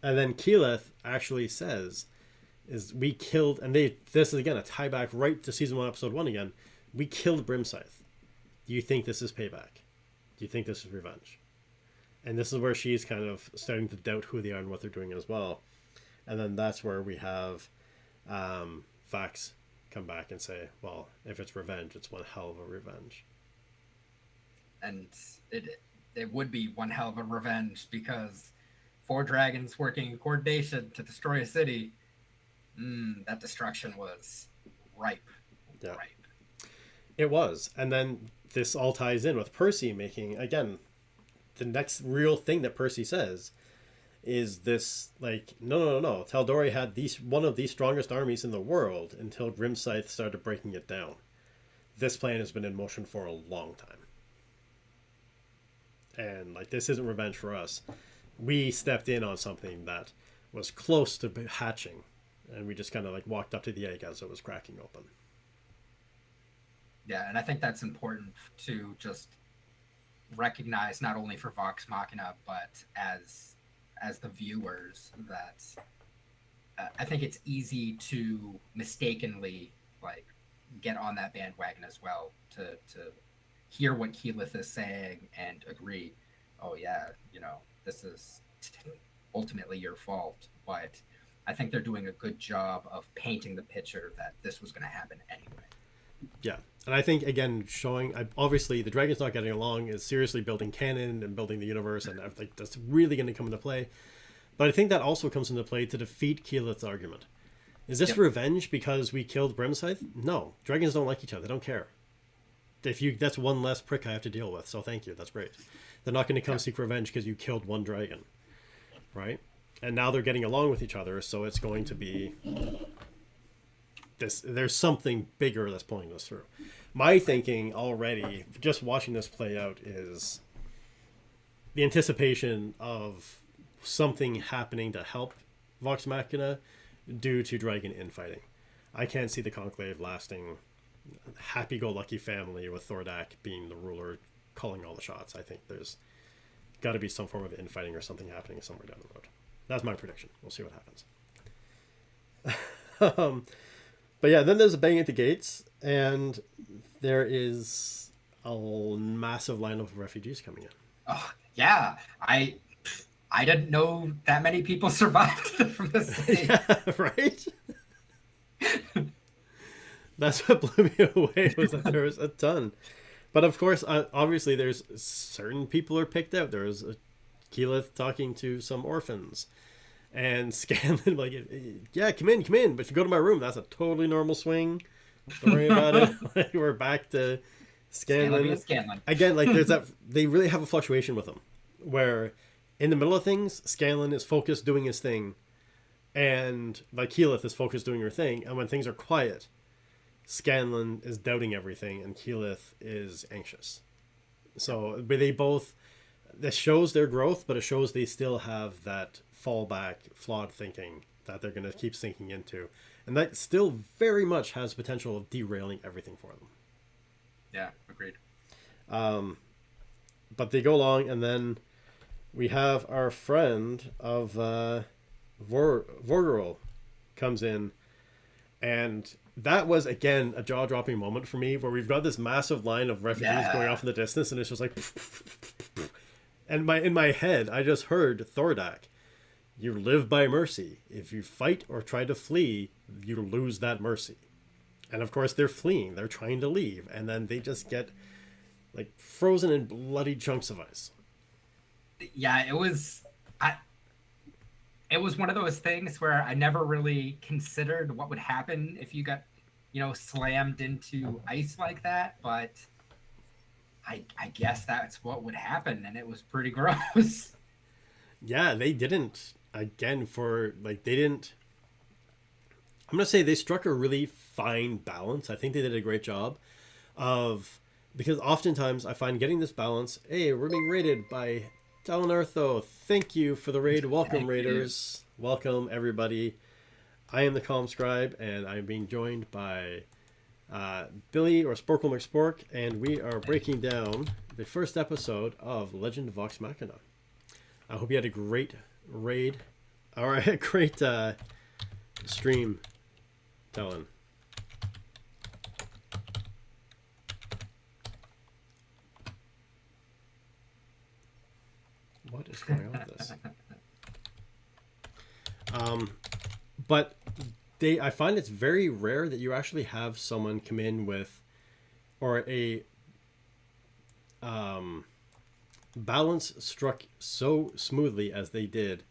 And then Keyleth actually says, "Is we killed?" And this is again a tie back right to season 1, episode 1 again. We killed Brimscythe. Do you think this is payback? Do you think this is revenge? And this is where she's kind of starting to doubt who they are and what they're doing as well. And then that's where we have Vax come back and say, "Well, if it's revenge, it's one hell of a revenge." And it would be one hell of a revenge, because 4 dragons working in coordination to destroy a city, that destruction was ripe. Yeah. Ripe. It was. And then this all ties in with Percy making, again, the next real thing that Percy says is this, like, no. Tal'Dorei had one of the strongest armies in the world until Grimscythe started breaking it down. This plan has been in motion for a long time. And, like, this isn't revenge for us. We stepped in on something that was close to hatching, and we just kind of, like, walked up to the egg as it was cracking open. Yeah, and I think that's important to just recognize, not only for Vox Machina, but as the viewers, that I think it's easy to mistakenly, like, get on that bandwagon as well, to hear what Keyleth is saying and agree, oh yeah, this is ultimately your fault. But I think they're doing a good job of painting the picture that this was going to happen anyway. Yeah. And I think, again, showing, obviously, the dragons not getting along is seriously building canon and building the universe, and I think that's really going to come into play. But I think that also comes into play to defeat Keyleth's argument. Is this revenge because we killed Brimscythe? No. Dragons don't like each other. They don't care. That's one less prick I have to deal with, so thank you. That's great. They're not going to come seek revenge because you killed one dragon. Right? And now they're getting along with each other, so it's going to be... There's something bigger that's pulling this through. My thinking already, just watching this play out, is the anticipation of something happening to help Vox Machina due to dragon infighting. I can't see the Conclave lasting happy-go-lucky family with Thordak being the ruler, calling all the shots. I think there's got to be some form of infighting or something happening somewhere down the road. That's my prediction. We'll see what happens. But yeah, then there's a bang at the gates, and there is a massive line of refugees coming in. Oh, yeah. I didn't know that many people survived from the city. Yeah, right? That's what blew me away, was that there was a ton. But of course, obviously, there's certain people are picked out. There's Keyleth talking to some orphans. And Scanlan, like, yeah, come in. But if you go to my room, that's a totally normal swing. Don't worry about it. Like, we're back to Scanlan being Scanlan, Scanlan. again, like there's that they really have a fluctuation with him, where in the middle of things, Scanlan is focused doing his thing, and like Keyleth is focused doing her thing, and when things are quiet, Scanlan is doubting everything, and Keyleth is anxious. So, but they both, this shows their growth, but it shows they still have that fallback, flawed thinking that they're going to keep sinking into. And that still very much has potential of derailing everything for them. Yeah, agreed. But they go along, and then we have our friend of Vorgerol comes in, and that was again a jaw-dropping moment for me, where we've got this massive line of refugees going off in the distance, and it's just like, and in my head, I just heard Thordak. You live by mercy. If you fight or try to flee, you lose that mercy. And of course, they're fleeing. They're trying to leave, and then they just get like frozen in bloody chunks of ice. Yeah, it was one of those things where I never really considered what would happen if you got, slammed into ice like that, but I guess that's what would happen, and it was pretty gross. Yeah, they didn't, again, they didn't, I'm going to say they struck a really fine balance. I think they did a great job because oftentimes I find getting this balance, hey, we're being raided by Dalinartho. Thank you for the raid. Welcome, raiders. Welcome, everybody. I am the Calm Scribe, and I'm being joined by Billy or Sporkle McSpork, and we are breaking down the first episode of Legend of Vox Machina. I hope you had a great raid, or a great stream, Dylan. What is going on with this? But I find it's very rare that you actually have someone come in with, or a balance struck so smoothly as they did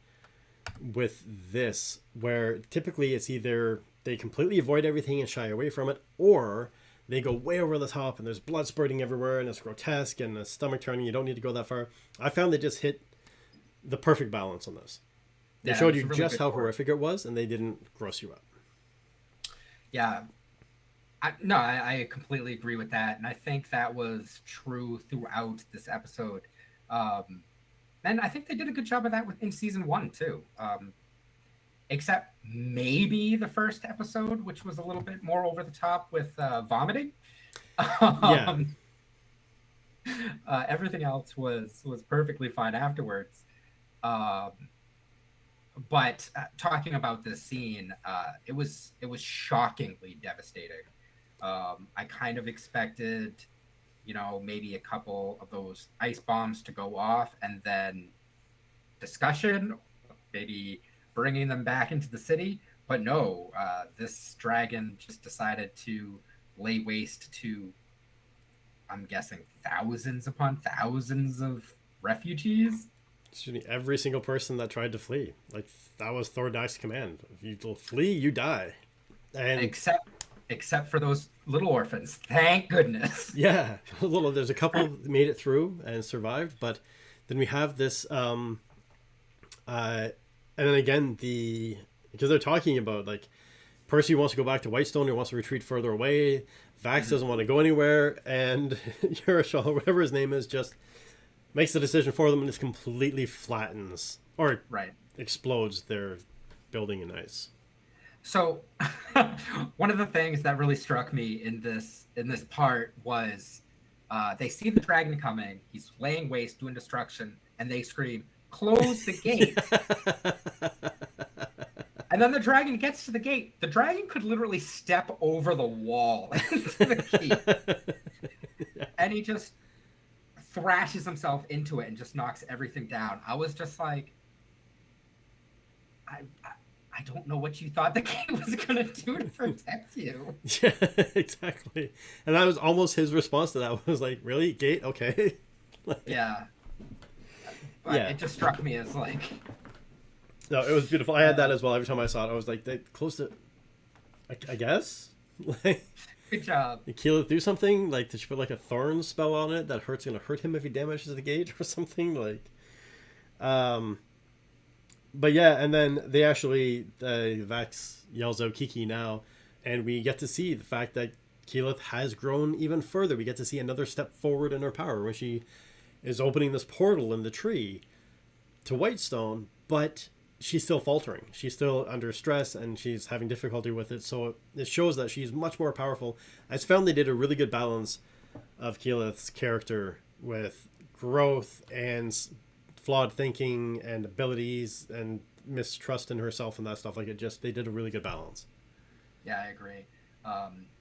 with this, where typically it's either they completely avoid everything and shy away from it, or they go way over the top and there's blood spurting everywhere and it's grotesque and the stomach turning. You don't need to go that far. I found they just hit the perfect balance on this. They showed you really just how horrific it was, and they didn't gross you up. Yeah. I completely agree with that. And I think that was true throughout this episode. And I think they did a good job of that in season 1, too. Except maybe the first episode, which was a little bit more over the top with vomiting. Yeah. Everything else was perfectly fine afterwards. But talking about this scene, it was shockingly devastating. I kind of expected, maybe a couple of those ice bombs to go off and then discussion, maybe bringing them back into the city. But no, this dragon just decided to lay waste to, I'm guessing, thousands upon thousands of refugees. Every single person that tried to flee. Like, that was Thordak's command. If you flee, you die. And except for those little orphans. Thank goodness. Yeah. There's a couple that made it through and survived, but then we have this and then again because they're talking about, like, Percy wants to go back to Whitestone, he wants to retreat further away. Vax doesn't want to go anywhere, and Urashal, whatever his name is, just makes the decision for them and just completely flattens or explodes their building in ice. So one of the things that really struck me in this part was they see the dragon coming, he's laying waste, doing destruction, and they scream, "Close the gate." And then the dragon gets to the gate. The dragon could literally step over the wall into the gate. And he just thrashes himself into it and just knocks everything down. I was just like, I don't know what you thought the gate was going to do to protect you. Yeah, exactly. And that was almost his response to that. I was like, really? Gate? Okay. Yeah. But it just struck me as like... No, it was beautiful. I had that as well. Every time I saw it, I was like, they closed it. I guess? Like, Good job. did Keyleth do something? Like, did she put like a thorn spell on it that gonna hurt him if he damages the gate or something? Like, um, but yeah, and then they actually Vex yells out Kiki now, and we get to see the fact that Keyleth has grown even further. We get to see another step forward in her power when she is opening this portal in the tree to Whitestone, but she's still faltering. She's still under stress and she's having difficulty with it. So it shows that she's much more powerful. I just found they did a really good balance of Keyleth's character with growth and flawed thinking and abilities and mistrust in herself and that stuff. Like, it just, they did a really good balance. Yeah, I agree.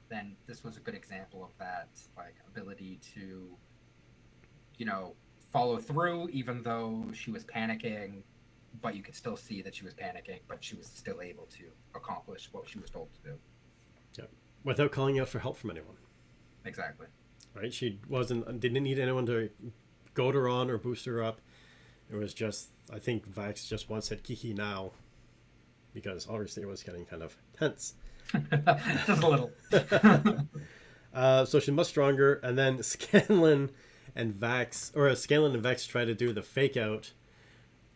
Then this was a good example of that, like ability to, follow through, even though she was panicking, but you could still see that she was panicking, but she was still able to accomplish what she was told to do. Yeah, without calling out for help from anyone. Exactly. Right? She didn't need anyone to goad her on or boost her up. It was just, I think Vax just once said Kiki now, because obviously it was getting kind of tense. Just a little. So she's much stronger, and then Scanlan and Vex try to do the fake out,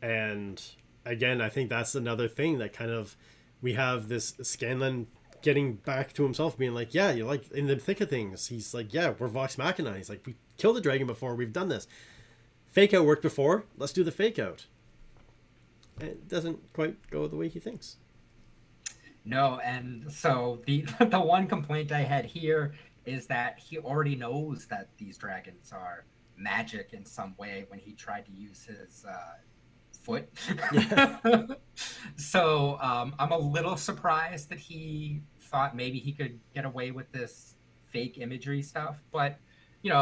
and again, I think that's another thing that kind of, we have this Scanlan getting back to himself, being like, yeah, you're like in the thick of things. He's like, yeah, we're Vox Machina. He's like, we killed the dragon before, we've done this. Fake out worked before, let's do the fake out. And it doesn't quite go the way he thinks. No, and so the one complaint I had here is that he already knows that these dragons are magic in some way when he tried to use his foot. Yeah. So I'm a little surprised that he thought maybe he could get away with this fake imagery stuff, but in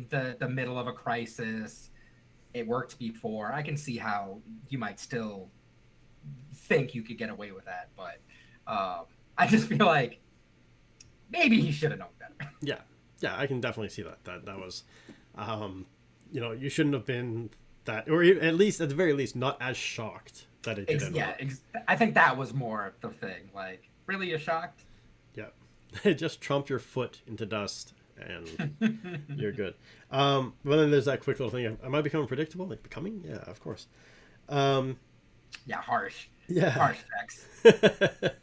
the middle of a crisis, it worked before. I can see how you might still think you could get away with that, but I just feel like maybe he should have known better. Yeah, I can definitely see that was, you shouldn't have been that, or at the very least, not as shocked that it did. I think that was more the thing. Like, really, you're shocked? Yeah, it just trumped your foot into dust, and you're good. But then there's that quick little thing. Am I becoming predictable? Like, becoming? Yeah, of course. Yeah, harsh. Yeah. Harsh Vex.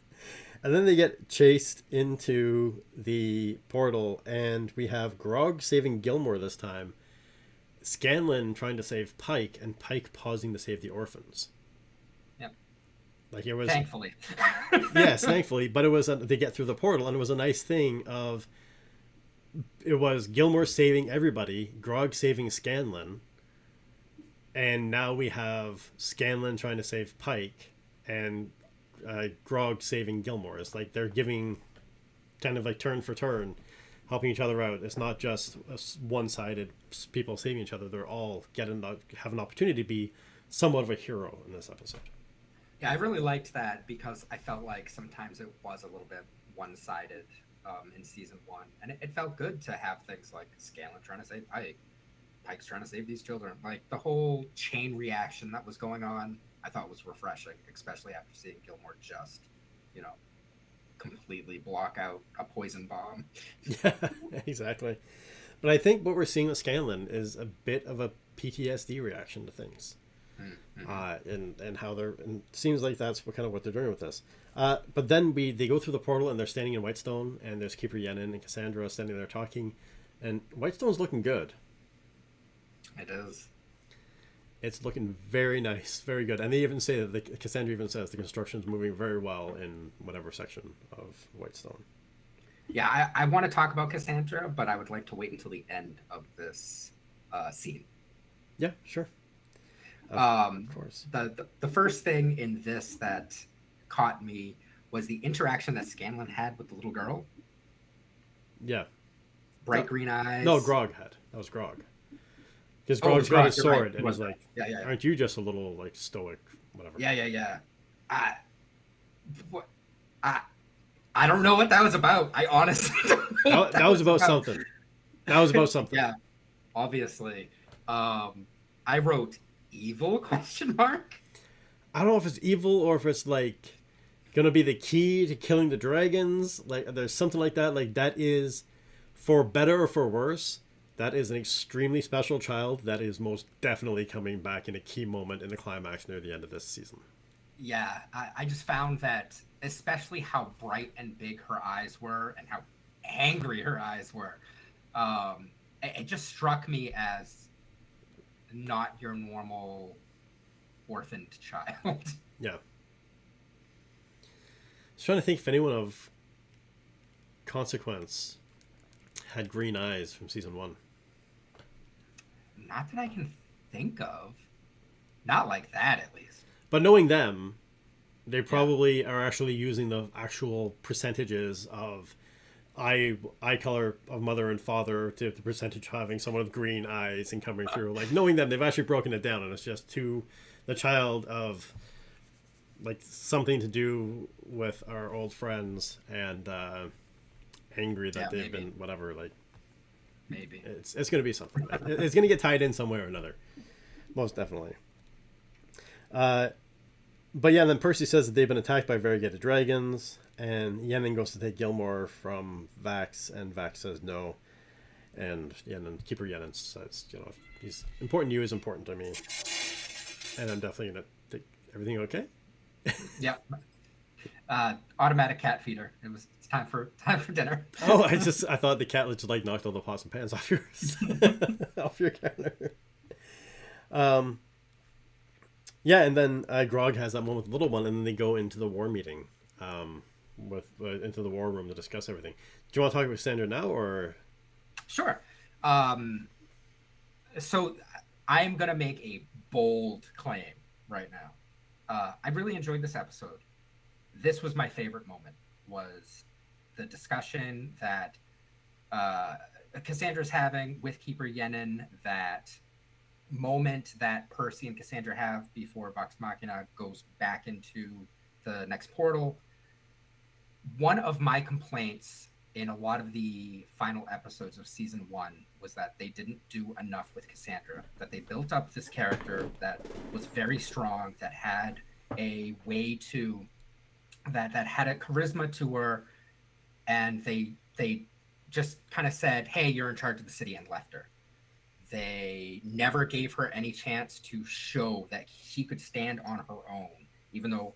And then they get chased into the portal, and we have Grog saving Gilmore this time, Scanlan trying to save Pike, and Pike pausing to save the orphans. Yep. Like, it was... Thankfully. Yes, thankfully. But it was... they get through the portal, and it was a nice thing of... It was Gilmore saving everybody, Grog saving Scanlan, and now we have Scanlan trying to save Pike, and Grog saving Gilmore. It's like they're giving kind of like turn for turn, helping each other out. It's not just one-sided people saving each other. They're all have an opportunity to be somewhat of a hero in this episode. Yeah, I really liked that because I felt like sometimes it was a little bit one-sided in season one, and it felt good to have things like Scanlan trying to save Pike's trying to save these children. Like, the whole chain reaction that was going on, I thought was refreshing, especially after seeing Gilmore just, completely block out a poison bomb. Yeah, exactly. But I think what we're seeing with Scanlan is a bit of a PTSD reaction to things. Mm-hmm. And how and it seems like that's what they're doing with this. But then they go through the portal and they're standing in Whitestone, and there's Keeper Yenin and Cassandra standing there talking, and Whitestone's looking good. It is. It's looking very nice, very good. And they even say that Cassandra even says the construction's moving very well in whatever section of Whitestone. Yeah, I want to talk about Cassandra, but I would like to wait until the end of this scene. Yeah, sure. Of course. The first thing in this that caught me was the interaction that Scanlan had with the little girl. Yeah. Bright green eyes. No, Grog had. That was Grog. Because Grog's got his sword, and he's like, aren't you just a little, like, stoic, whatever? Yeah. I don't know what that was about. I honestly don't know that was about something. That was about something. Yeah, obviously. I wrote evil, question mark? I don't know if it's evil or if it's, like, gonna be the key to killing the dragons. Like there's something like that. Like that is, for better or for worse, that is an extremely special child that is most definitely coming back in a key moment in the climax near the end of this season. Yeah, I just found that, especially how bright and big her eyes were and how angry her eyes were, it just struck me as not your normal orphaned child. Yeah. I was trying to think if anyone of consequence had green eyes from season one. Not that I can think of. Not like that, at least. But knowing them, they Yeah. probably are actually using the actual percentages of eye color of mother and father to the percentage of having someone with green eyes and coming through. Like knowing them, they've actually broken it down, and it's just to the child of like something to do with our old friends and angry that Yeah, they've maybe. been whatever. Like Maybe. it's going to be something. Like, it's going to get tied in some way or another, most definitely. But yeah, and then Percy says that they've been attacked by variegated dragons, and Yenin goes to take Gilmore from Vax, and Vax says no. And yeah, and then Keeper Yenin says, if he's important to you, is important to me. And I'm definitely going to take everything okay. Yep. Automatic cat feeder. It's time for dinner. Oh, I thought the cat just like knocked all the pots and pans off yours, off your counter. Yeah, and then Grog has that moment with Little One, and then they go into the war meeting, with into the war room to discuss everything. Do you want to talk about Sandra now, or Sure. Um, so I'm gonna make a bold claim right now. I really enjoyed this episode. This was my favorite moment. Was the discussion that uh, Cassandra's having with Keeper Yenin, that moment that Percy and Cassandra have before Vox Machina goes back into the next portal. One of my complaints in a lot of the final episodes of season one was that they didn't do enough with Cassandra, that they built up this character that was very strong, that had a way to that had a charisma to her, and they just kind of said, hey, you're in charge of the city, and left her. They never gave her any chance to show that she could stand on her own, even though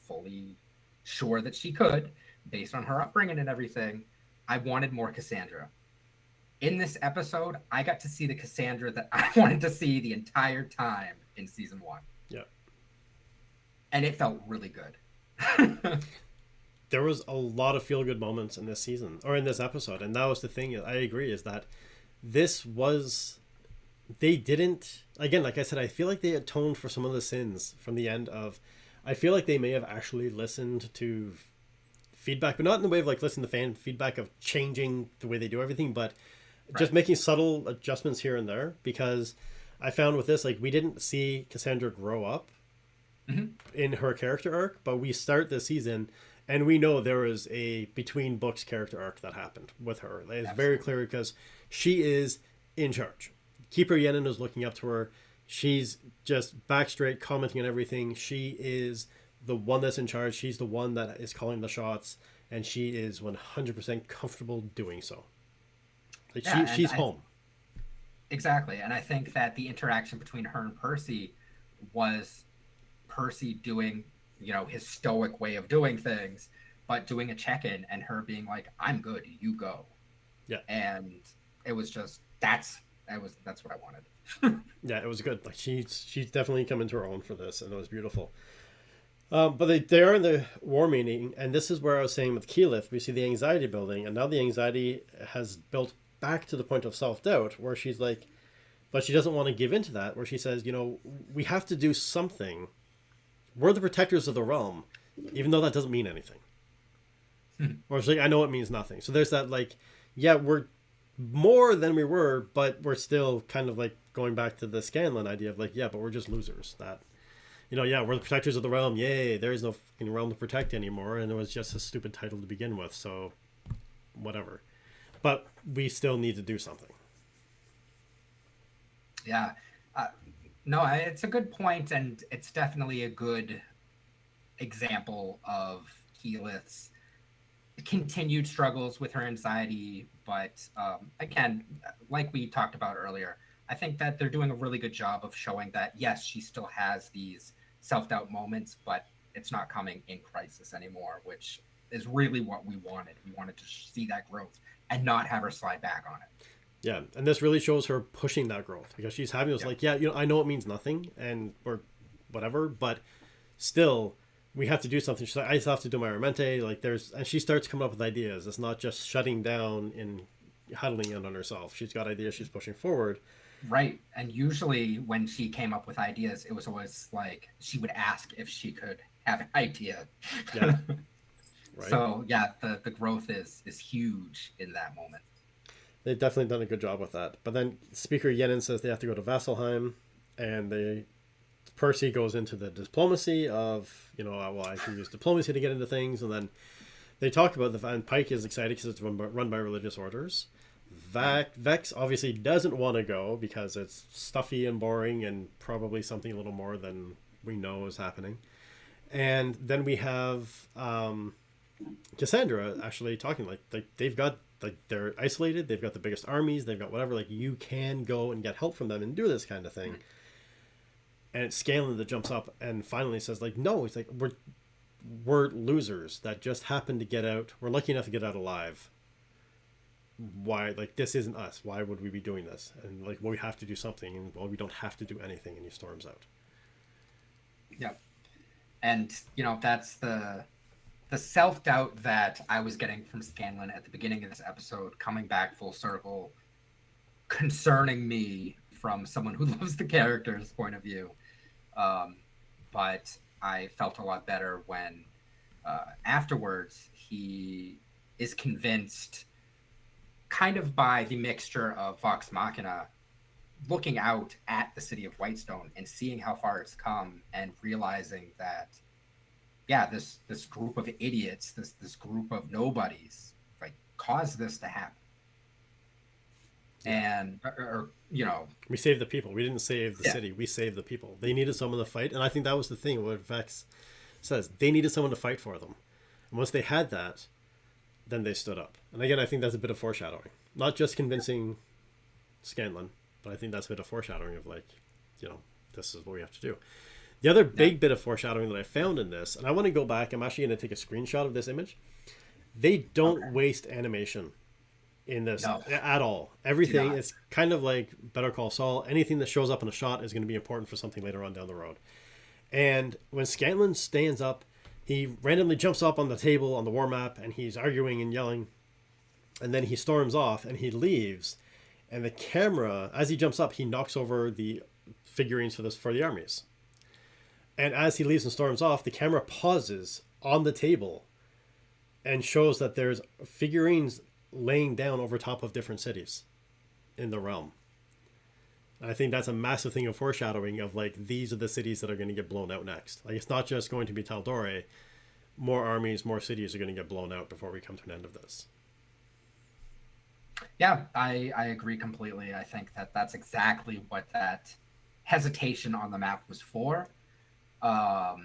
fully sure that she could, based on her upbringing and everything. I wanted more Cassandra. In this episode, I got to see the Cassandra that I wanted to see the entire time in season one. yeah, And it felt really good. there was a lot of feel good moments in this season or in this episode, and that was the thing. I agree is that this was they didn't again like I said, I feel like they atoned for some of the sins from the end of. I feel like they may have actually listened to feedback, but not in the way of like listen to fan feedback of changing the way they do everything, but just Right. making subtle adjustments here and there. Because I found with this, like we didn't see Cassandra grow up Mhm. in her character arc, but we start this season and we know there was a between books character arc that happened with her. It's very Absolutely. clear because she is in charge. Keeper Yenin is looking up to her. She's just back straight commenting on everything. She is the one that's in charge. She's the one that is calling the shots, and she is 100% comfortable doing so. Like Yeah, and she's home. exactly. And I think that the interaction between her and Percy was Percy doing, his stoic way of doing things, but doing a check-in and her being like, I'm good, you go. Yeah, And it was just that's what I wanted. yeah, it was good. Like she's definitely come into her own for this, and it was beautiful. But they are in the war meeting, and this is where I was saying with Keyleth, we see the anxiety building, and now the anxiety has built back to the point of self doubt, where she's like, but she doesn't want to give in to that, where she says, we have to do something. We're the protectors of the realm, even though that doesn't mean anything. Or she's like, I know it means nothing. So there's that, like, yeah, we're more than we were, but we're still kind of like going back to the Scanlan idea of like, yeah, but we're just losers. That yeah, we're the protectors of the realm. Yay, there is no fucking realm to protect anymore, and it was just a stupid title to begin with. So, whatever. But we still need to do something. Yeah. Uh, no, it's a good point, and it's definitely a good example of Keyleth's continued struggles with her anxiety. But again, like we talked about earlier, I think that they're doing a really good job of showing that, yes, she still has these self doubt moments, but it's not coming in crisis anymore, which is really what we wanted. We wanted to see that growth and not have her slide back on it. Yeah, and this really shows her pushing that growth because she's having this like, yeah, I know it means nothing and or whatever, but still we have to do something. She's like, I still have to do my Aramente. Like and she starts coming up with ideas. It's not just shutting down and huddling in on herself. She's got ideas. She's pushing forward. Right. And usually when she came up with ideas, it was always like she would ask if she could have an idea. Yeah. Right. So yeah, the growth is huge in that moment. They've definitely done a good job with that. But then Speaker Yenin says they have to go to Vasselheim, and Percy goes into the diplomacy of, well, I can use diplomacy to get into things, and then they talk about and Pike is excited because it's run by religious orders. Vex obviously doesn't want to go because it's stuffy and boring and probably something a little more than we know is happening. And then we have Cassandra actually talking like they've got, like, they're isolated, they've got the biggest armies, they've got whatever, like, you can go and get help from them and do this kind of thing. And it's Scanlan that jumps up and finally says, like, no, it's like, we're losers that just happened to get out. We're lucky enough to get out alive. Why, like, this isn't us. Why would we be doing this? And, like, well, we have to do something. And, well, we don't have to do anything. And he storms out. Yeah. And, that's the self-doubt that I was getting from Scanlan at the beginning of this episode, coming back full circle, concerning me from someone who loves the character's point of view. But I felt a lot better when afterwards he is convinced, kind of by the mixture of Vox Machina, looking out at the city of Whitestone and seeing how far it's come and realizing that, yeah, this group of idiots, this group of nobodies, like, caused this to happen. And we saved the people. We didn't save the city. We saved the people. They needed someone to fight, and I think that was the thing. What Vex says, they needed someone to fight for them, and once they had that, then they stood up. And again, I think that's a bit of foreshadowing, not just convincing Scanlan, but I think that's a bit of foreshadowing of, like, this is what we have to do. The other big bit of foreshadowing that I found in this, and I want to go back, I'm actually going to take a screenshot of this image. They don't waste animation in this at all. Everything is kind of like Better Call Saul. Anything that shows up in a shot is going to be important for something later on down the road. And when Scanlan stands up, he randomly jumps up on the table on the war map and he's arguing and yelling. And then he storms off and he leaves. And the camera, as he jumps up, he knocks over the figurines for the armies. And as he leaves and storms off, the camera pauses on the table and shows that there's figurines laying down over top of different cities in the realm. I think that's a massive thing of foreshadowing of, like, these are the cities that are going to get blown out next. Like, it's not just going to be Tal'Dorei. More armies, more cities are going to get blown out before we come to an end of this. Yeah, I agree completely. I think that that's exactly what that hesitation on the map was for. I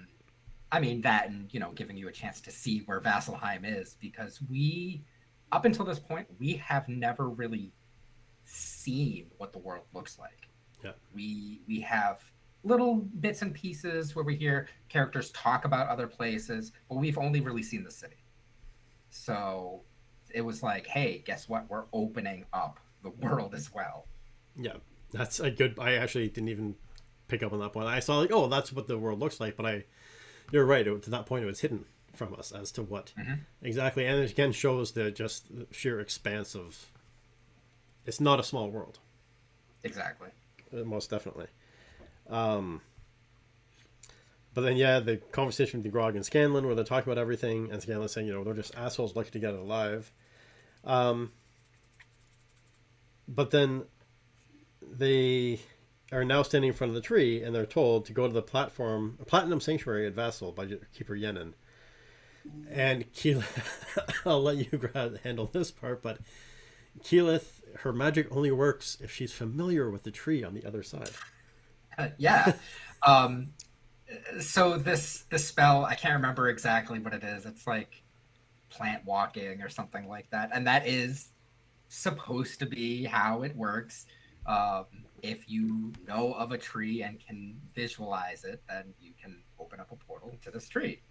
mean, that and, giving you a chance to see where Vasselheim is, because up until this point, we have never really seen what the world looks like. Yeah. We have little bits and pieces where we hear characters talk about other places, but we've only really seen the city. So it was like, hey, guess what? We're opening up the world as well. Yeah, that's a good... I actually didn't even pick up on that point. I saw, like, oh, that's what the world looks like, but you're right. To that point, it was hidden from us as to what exactly, and it again shows the sheer expanse of, it's not a small world. Exactly. Most definitely. But then, yeah, the conversation with Grog and Scanlan where they're talking about everything, and Scanlan saying, they're just assholes lucky to get it alive. But then they are now standing in front of the tree, and they're told to go to the Platinum Sanctuary at Vassal by Keeper Yenin. And Keyleth, I'll let you handle this part, but Keyleth, her magic only works if she's familiar with the tree on the other side. Yeah. So this spell, I can't remember exactly what it is. It's like plant walking or something like that, and that is supposed to be how it works. Um, if you know of a tree and can visualize it, then you can open up a portal to this tree.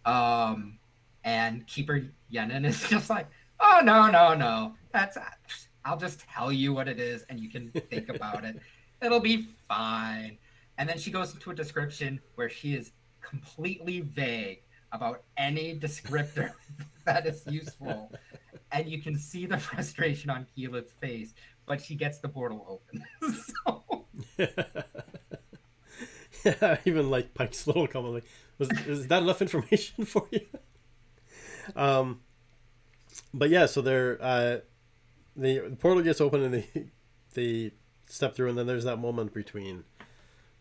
Um, and Keeper Yenin is just like, oh no, no, no. I'll just tell you what it is and you can think about it. It'll be fine. And then she goes into a description where she is completely vague about any descriptor that is useful. And you can see the frustration on Keelan's face, but she gets the portal open. So Yeah, even like Pike's little comment like, is that enough information for you? Um, but yeah, so the portal gets open and they step through, and then there's that moment between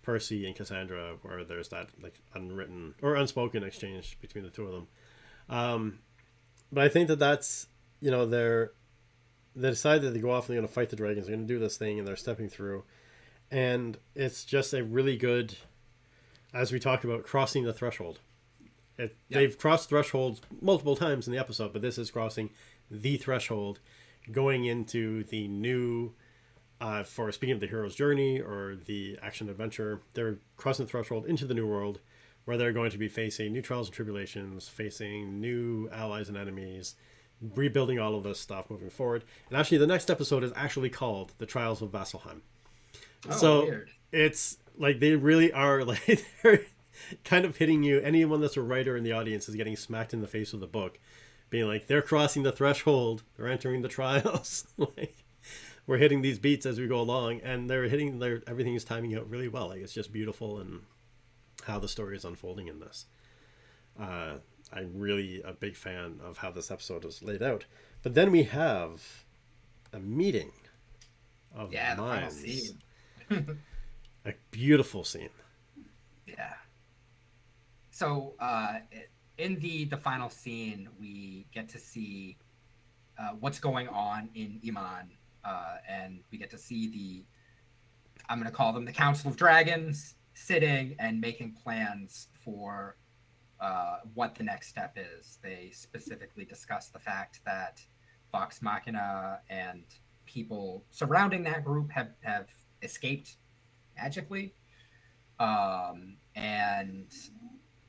Percy and Cassandra where there's that like unwritten or unspoken exchange between the two of them. But I think that's, they decide that they go off and they're going to fight the dragons. They're going to do this thing, and they're stepping through, and it's just a really good, as we talked about, crossing the threshold. They've crossed thresholds multiple times in the episode, but this is crossing the threshold, going into the new, for speaking of the hero's journey or the action adventure, they're crossing the threshold into the new world, where they're going to be facing new trials and tribulations, facing new allies and enemies, rebuilding all of this stuff moving forward. And actually, the next episode is actually called The Trials of Vasselheim. oh, So weird. it's like they really are like they're kind of hitting you. Anyone that's a writer in the audience is getting smacked in the face with the book, being like, they're crossing the threshold, they're entering the trials. Like, we're hitting these beats as we go along, and everything is timing out really well. Like, it's just beautiful, and how the story is unfolding in this. I'm really a big fan of how this episode is laid out. But then we have a meeting of Yeah, the final minds. scene. A beautiful scene. Yeah. So in the final scene, we get to see what's going on in Iman, and we get to see I'm going to call them the Council of Dragons, sitting and making plans for what the next step is. They specifically discuss the fact that Vox Machina and people surrounding that group have escaped magically. And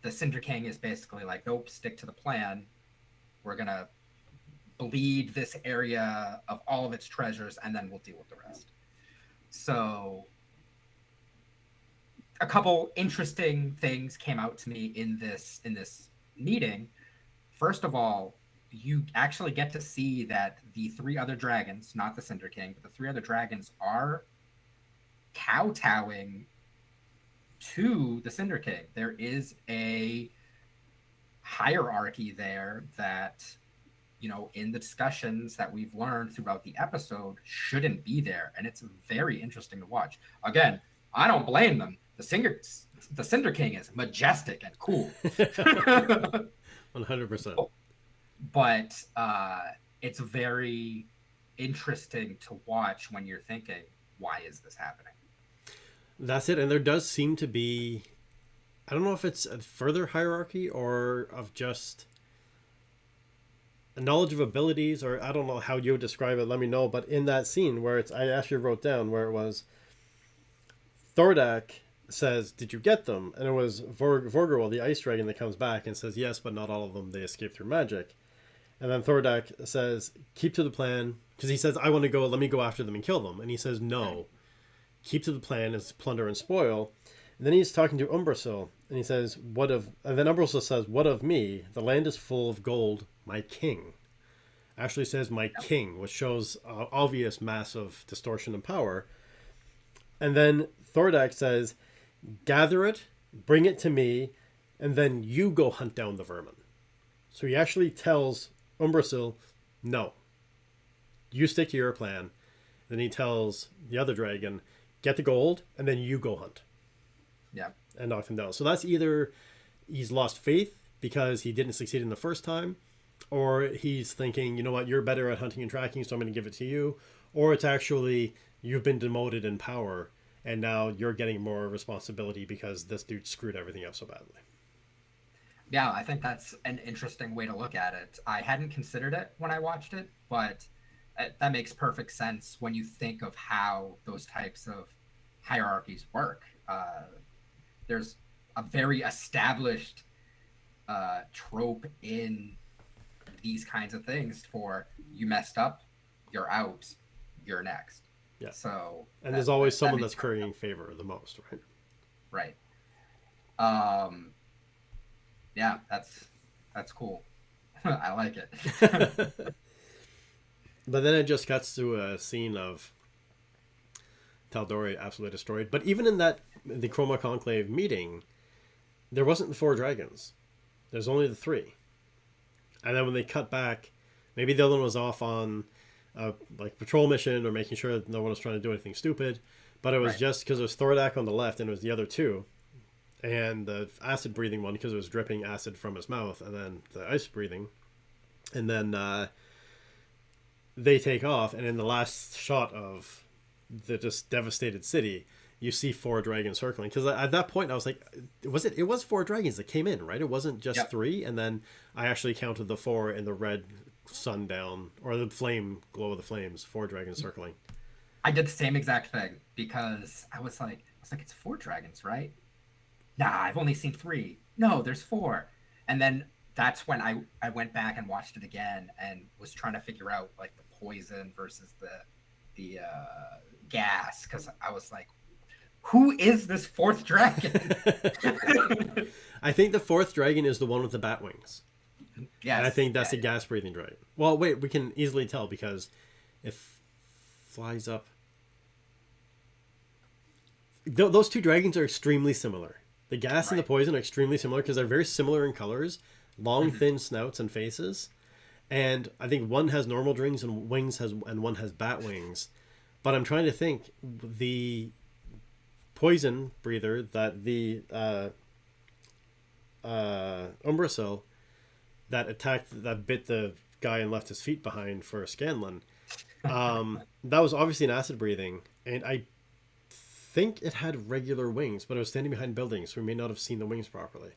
the Cinder King is basically like, nope, stick to the plan. We're going to bleed this area of all of its treasures, and then we'll deal with the rest. So a couple interesting things came out to me in this meeting. First of all, you actually get to see that the three other dragons, not the Cinder King, but the three other dragons are kowtowing to the Cinder King. There is a hierarchy there that, in the discussions that we've learned throughout the episode, shouldn't be there. And it's very interesting to watch. Again, I don't blame them. The Cinder King is majestic and cool. 100%. But it's very interesting to watch when you're thinking, why is this happening? That's it. And there does seem to be, I don't know if it's a further hierarchy or of just a knowledge of abilities, or I don't know how you would describe it. Let me know. But in that scene where I actually wrote down where it was Thordak says, did you get them? And it was Vorgirl, the ice dragon, that comes back and says, yes, but not all of them. They escaped through magic. And then Thordak says, keep to the plan. Because he says, I want to go, let me go after them and kill them. And he says, no. Keep to the plan, is plunder and spoil. And then he's talking to Umbrasyl, and he says, and then Umbrasyl says, what of me? The land is full of gold, my king. Actually says, my king, which shows obvious massive distortion and power. And then Thordak says, gather it, bring it to me, and then you go hunt down the vermin. So he actually tells Umbrasyl, no. You stick to your plan. Then he tells the other dragon, get the gold, and then you go hunt. Yeah. And knock them down. So that's either he's lost faith because he didn't succeed in the first time, or he's thinking, you know what, you're better at hunting and tracking, so I'm going to give it to you. Or it's actually, you've been demoted in power, and now you're getting more responsibility because this dude screwed everything up so badly. Yeah, I think that's an interesting way to look at it. I hadn't considered it when I watched it, but that makes perfect sense when you think of how those types of hierarchies work. There's a very established trope in these kinds of things for you messed up, you're out, you're next. Yeah. So and there's always someone that's currying favor the most, right? Right. Yeah, that's cool. I like it. But then it just cuts to a scene of Tal'Dorei absolutely destroyed. But even in the Chroma Conclave meeting, there wasn't the 4 dragons. There's only the 3. And then when they cut back, maybe the other one was off on like patrol mission or making sure that no one was trying to do anything stupid. But it was just because it was Thordak on the left and it was the other 2. And the acid breathing one because it was dripping acid from his mouth, and then the ice breathing. And then they take off, and in the last shot of the just devastated city, you see 4 dragons circling. Because at that point, I was like, it was 4 dragons that came in, right? It wasn't just 3. And then I actually counted the 4 in the red sundown, or the flame, glow of the flames, 4 dragons circling. I did the same exact thing, because I was like, it's 4 dragons, right? Nah, I've only seen 3. No, there's 4. And then that's when I went back and watched it again and was trying to figure out like the poison versus the gas, because I was like, who is this 4th dragon? I think the 4th dragon is the one with the bat wings. Yes, and I think that's the gas breathing dragon. Well, wait, we can easily tell because it flies up. Those 2 dragons are extremely similar. The gas and the poison are extremely similar because they're very similar in colors, long, thin snouts and faces. And I think one has normal wings and one has bat wings. But I'm trying to think, the poison breather that the Umbrasyl that bit the guy and left his feet behind for Scanlan, that was obviously an acid breathing, and I think it had regular wings, but it was standing behind buildings, so we may not have seen the wings properly.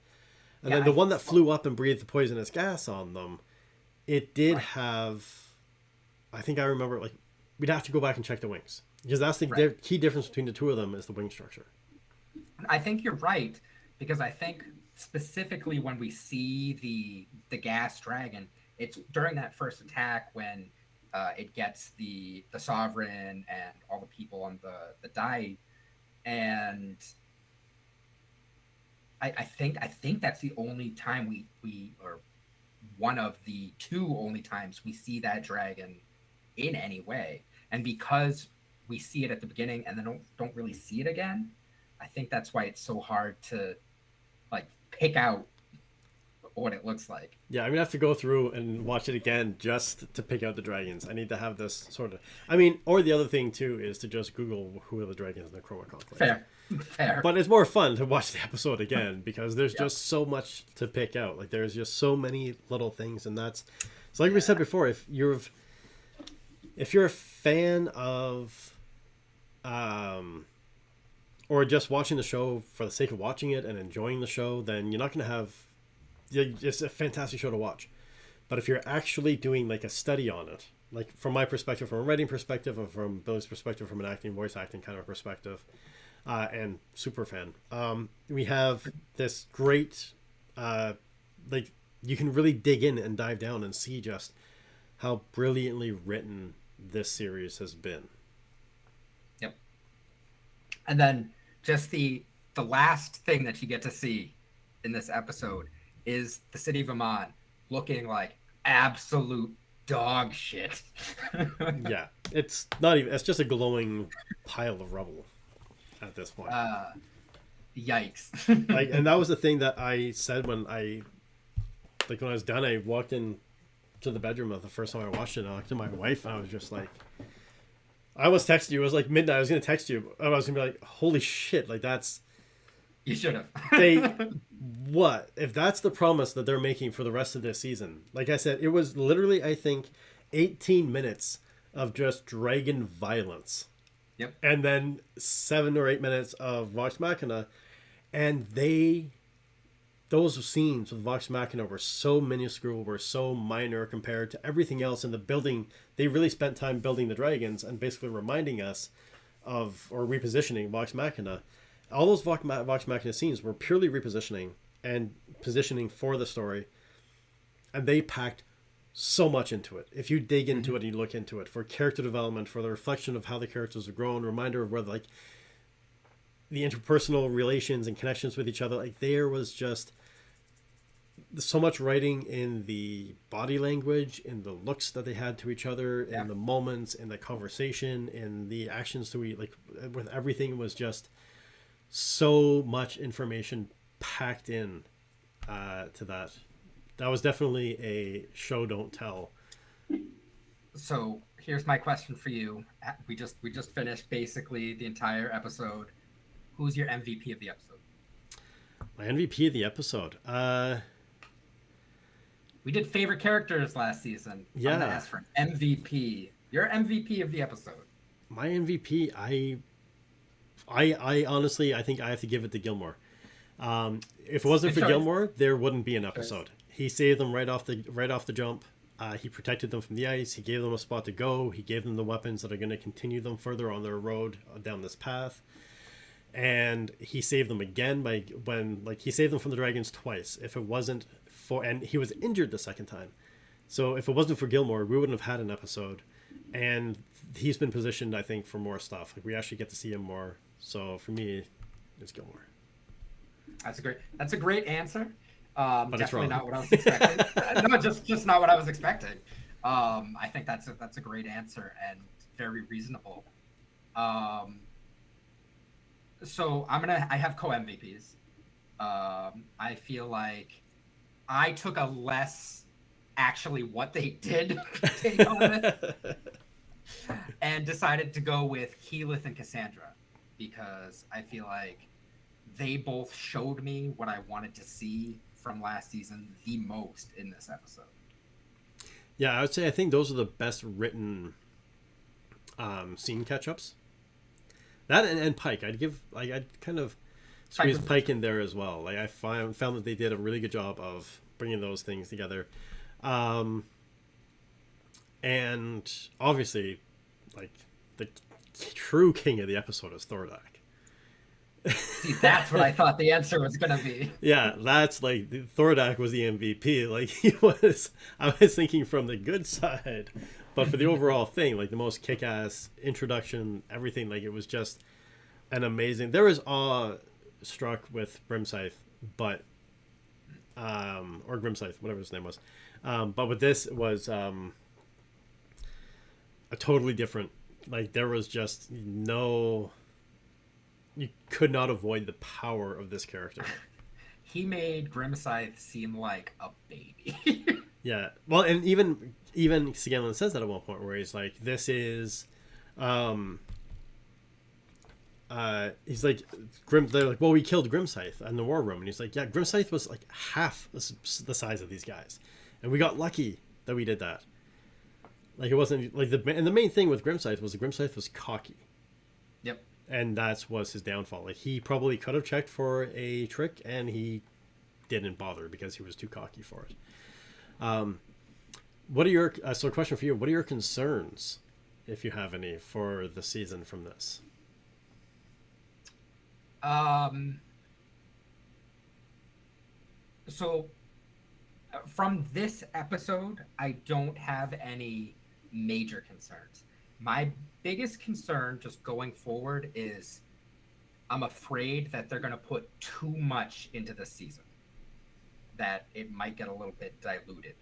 And then the one that flew up and breathed the poisonous gas on them, it did have, I think I remember, like, we'd have to go back and check the wings, because that's the key difference between the 2 of them is the wing structure. I think you're right, because I think specifically when we see the gas dragon, it's during that first attack when it gets the Sovereign and all the people on the dive. And I think that's the only time we or one of the 2 only times we see that dragon in any way. And because we see it at the beginning and then don't really see it again, I think that's why it's so hard to like pick out what it looks like. Yeah, I'm gonna have to go through and watch it again just to pick out the dragons. I need to have this sort of, I mean, or the other thing too is to just Google who are the dragons in the Chroma Conclave. Fair. But it's more fun to watch the episode again because there's just so much to pick out. Like there's just so many little things, and that's so like we said before. If you're a fan of, or just watching the show for the sake of watching it and enjoying the show, then you're not gonna have. It's a fantastic show to watch. But if you're actually doing like a study on it, like from my perspective, from a writing perspective, or from Billy's perspective, from an acting, voice acting kind of perspective, and super fan, we have this great, like you can really dig in and dive down and see just how brilliantly written this series has been. Yep. And then just the last thing that you get to see in this episode is the city of Amon looking like absolute dog shit. Yeah, it's not even, it's just a glowing pile of rubble at this point. Yikes. Like, and that was the thing that I said when I was done, I walked in to the bedroom of the first time I watched it, and I looked at my wife and I was just like, I almost texted you, it was like midnight, I was going to text you, and I was going to be like, holy shit, like that's... You should have. What if that's the promise that they're making for the rest of this season? Like I said, it was literally, I think, 18 minutes of just dragon violence, Yep. and then 7 or 8 minutes of Vox Machina, and those scenes with Vox Machina were so minuscule, were so minor compared to everything else in the building. They really spent time building the dragons and basically reminding us of, or repositioning Vox Machina. All those Vox Machina scenes were purely repositioning and positioning for the story, and they packed so much into it. If you dig into it and you look into it, for character development, for the reflection of how the characters have grown, reminder of where like the interpersonal relations and connections with each other, like there was just so much writing in the body language, in the looks that they had to each other, Yeah. in the moments, in the conversation, in the actions to eat, like with everything was just so much information packed in to that. That was definitely a show don't tell. So here's my question for you. We just finished basically the entire episode. Who's your MVP of the episode? My MVP of the episode. We did favorite characters last season. Yeah. I'm gonna ask for an MVP. Your MVP of the episode. My MVP, I honestly, I think I have to give it to Gilmore. If it wasn't for Gilmore, there wouldn't be an episode. He saved them right off the jump. He protected them from the ice. He gave them a spot to go. He gave them the weapons that are going to continue them further on their road down this path. And he saved them again he saved them from the dragons twice. If it wasn't for, and he was injured the second time. So if it wasn't for Gilmore, we wouldn't have had an episode. And he's been positioned, I think, for more stuff. Like we actually get to see him more. So for me, it's Gilmore. That's a great answer. But Definitely not what I was expecting. No, just not what I was expecting. I think that's a great answer and very reasonable. So I have co-MVPs. I feel like I took a less actually what they did take on it and decided to go with Keyleth and Cassandra because I feel like they both showed me what I wanted to see from last season the most in this episode. Yeah, I would say I think those are the best written scene catch-ups. That and Pike, I'd kind of squeeze Pike in there as well. Like I found that they did a really good job of bringing those things together, and obviously, like the true king of the episode is Thordak. See, that's what I thought the answer was gonna be. Yeah, that's like Thordak was the MVP. Like I was thinking from the good side. But for the overall thing, like the most kick-ass introduction, everything, like it was just an amazing. There was awe struck with Grimscythe, but or Grimscythe, whatever his name was. But with this, it was a totally different. Like there was just no. You could not avoid the power of this character. He made Grimscythe seem like a baby. Yeah, well, and even Scanlan says that at one point where he's like, "This is," he's like, They're like, "Well, we killed Grimscythe in the war room," and he's like, "Yeah, Grimscythe was like half the size of these guys, and we got lucky that we did that." Like it wasn't like and the main thing with Grimscythe was Grimscythe was cocky. Yep. And that was his downfall. Like he probably could have checked for a trick, and he didn't bother because he was too cocky for it. What are your so a question for you? What are your concerns, if you have any, for the season from this? So from this episode, I don't have any major concerns. My biggest concern just going forward is I'm afraid that they're going to put too much into this season, that it might get a little bit diluted.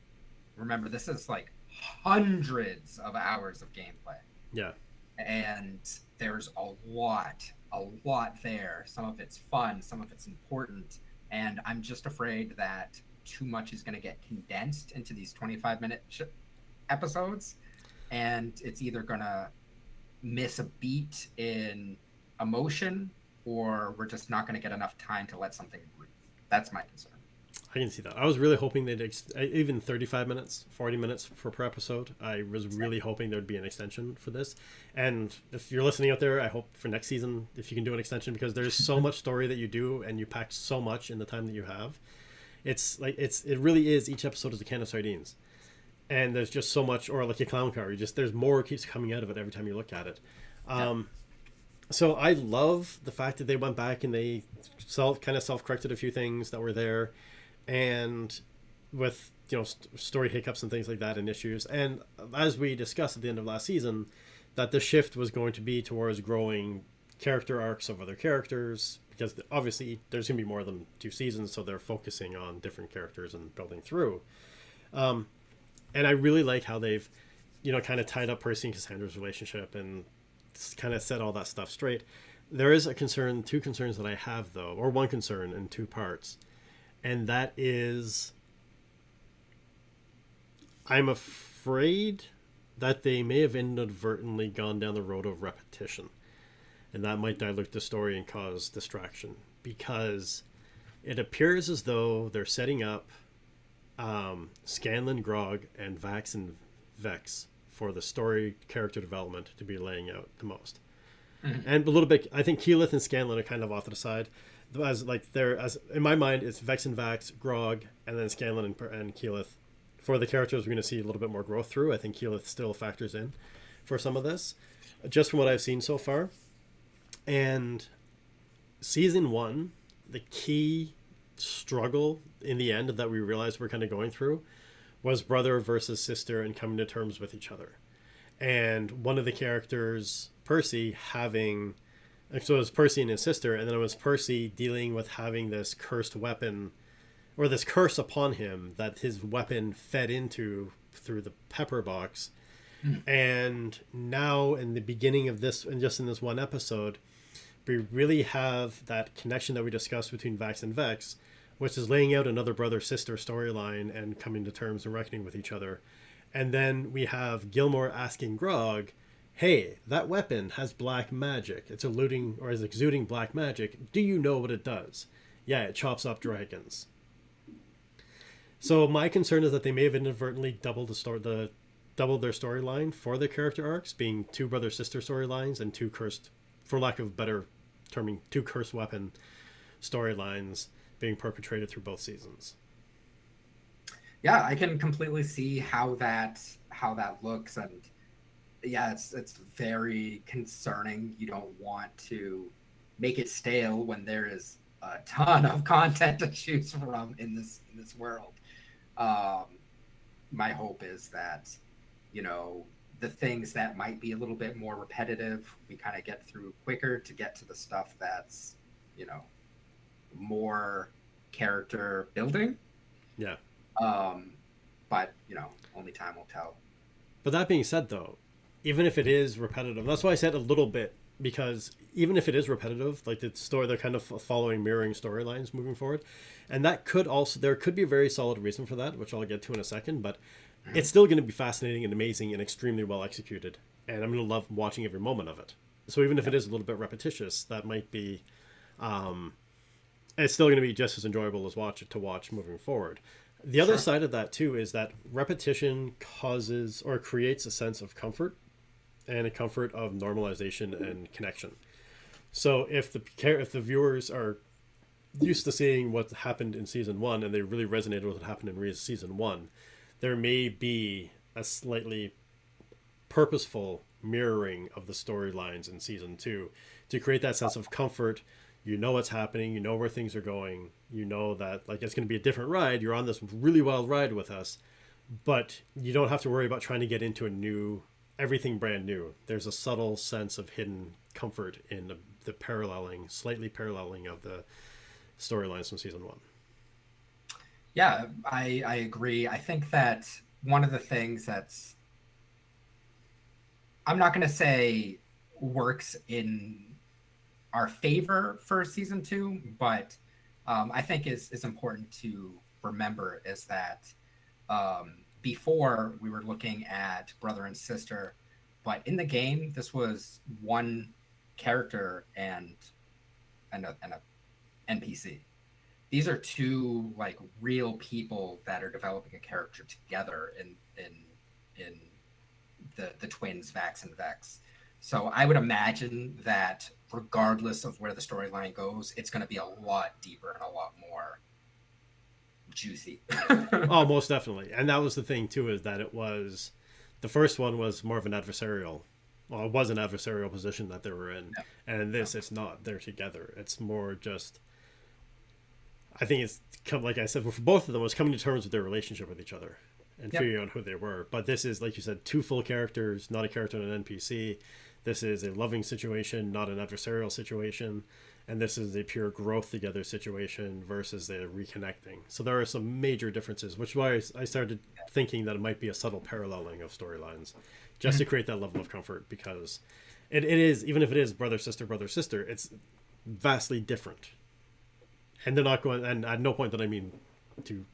Remember, this is like hundreds of hours of gameplay. Yeah. And there's a lot there. Some of it's fun, some of it's important. And I'm just afraid that too much is going to get condensed into these 25-minute episodes. And it's either going to miss a beat in emotion, or we're just not going to get enough time to let something breathe. That's my concern. I can see that. I was really hoping they'd even 35 minutes, 40 minutes per episode. I was really hoping there'd be an extension for this. And if you're listening out there, I hope for next season if you can do an extension, because there's so much story that you do and you pack so much in the time that you have. It's like it really is, each episode is a can of sardines. And there's just so much, or like a clown car, there's more keeps coming out of it every time you look at it. So I love the fact that they went back and they self-corrected a few things that were there, and with story hiccups and things like that and issues. And as we discussed at the end of last season, that the shift was going to be towards growing character arcs of other characters, because obviously there's going to be more than 2 seasons, so they're focusing on different characters and building through. And I really like how they've kind of tied up Percy and Cassandra's relationship and kind of set all that stuff straight. There is 2 concerns that I have, though, or one concern in 2 parts. And that is, I'm afraid that they may have inadvertently gone down the road of repetition. And that might dilute the story and cause distraction. Because it appears as though they're setting up Scanlan, Grog, and Vax and Vex for the story character development to be laying out the most. Mm-hmm. And a little bit, I think Keyleth and Scanlan are kind of off to the side. As in my mind, it's Vex and Vax, Grog, and then Scanlan and Keyleth. For the characters we're going to see a little bit more growth through, I think Keyleth still factors in for some of this, just from what I've seen so far. And season 1, the key struggle in the end that we realized we're kind of going through was brother versus sister and coming to terms with each other. And one of the characters, Percy, so it was Percy and his sister, and then it was Percy dealing with having this cursed weapon, or this curse upon him that his weapon fed into through the pepper box. And now in the beginning of this, and just in this one episode, we really have that connection that we discussed between Vax and Vex, which is laying out another brother-sister storyline and coming to terms and reckoning with each other. And then we have Gilmore asking Grog, hey, that weapon has black magic. It's exuding black magic. Do you know what it does? Yeah, it chops up dragons. So my concern is that they may have inadvertently doubled their storyline for their character arcs, being 2 brother-sister storylines and 2 cursed, for lack of better terming, 2 cursed weapon storylines being perpetrated through both seasons. Yeah, I can completely see how that looks, and yeah, it's very concerning. You don't want to make it stale when there is a ton of content to choose from in this world. My hope is that the things that might be a little bit more repetitive, we kind of get through quicker to get to the stuff that's more character building. Yeah. But only time will tell. But that being said, though, even if it is repetitive, that's why I said a little bit, because even if it is repetitive, like they're kind of following mirroring storylines moving forward, and there could be a very solid reason for that, which I'll get to in a second, but it's still going to be fascinating and amazing and extremely well executed, and I'm going to love watching every moment of it. So even if it is a little bit repetitious, that might be it's still going to be just as enjoyable as to watch moving forward. The other side of that too is that repetition causes or creates a sense of comfort and a comfort of normalization and connection. So if the viewers are used to seeing what happened in season 1 and they really resonated with what happened in season 1, there may be a slightly purposeful mirroring of the storylines in season 2 to create that sense of comfort. You know what's happening, you know where things are going, you know that it's going to be a different ride. You're on this really wild ride with us, but you don't have to worry about trying to get into everything brand new. There's a subtle sense of hidden comfort in the slightly paralleling of the storylines from season 1. Yeah, I agree. I think that one of the things that's, I'm not going to say works in our favor for season 2, but I think is important to remember is that before we were looking at brother and sister, but in the game this was one character and a NPC. these are two like real people that are developing a character together in the twins Vax and Vex. So I would imagine that regardless of where the storyline goes, it's going to be a lot deeper and a lot more juicy. Oh, most definitely. And that was the thing too, is that it was the first one was more of an adversarial. Well, it was an adversarial position that they were in, Yeah. and this it's not. They're together. It's more just. I think it's come like I said for both of them, it was coming to terms with their relationship with each other and Yep. figuring out who they were. But this is, like you said, two full characters, not a character and an NPC. This is a loving situation, not an adversarial situation. And this is a pure growth together situation versus the reconnecting. So there are some major differences, which is why I started thinking that it might be a subtle paralleling of storylines just to create that level of comfort, because it is, even if it is brother, sister, it's vastly different. And they're not going, and at no point did I mean to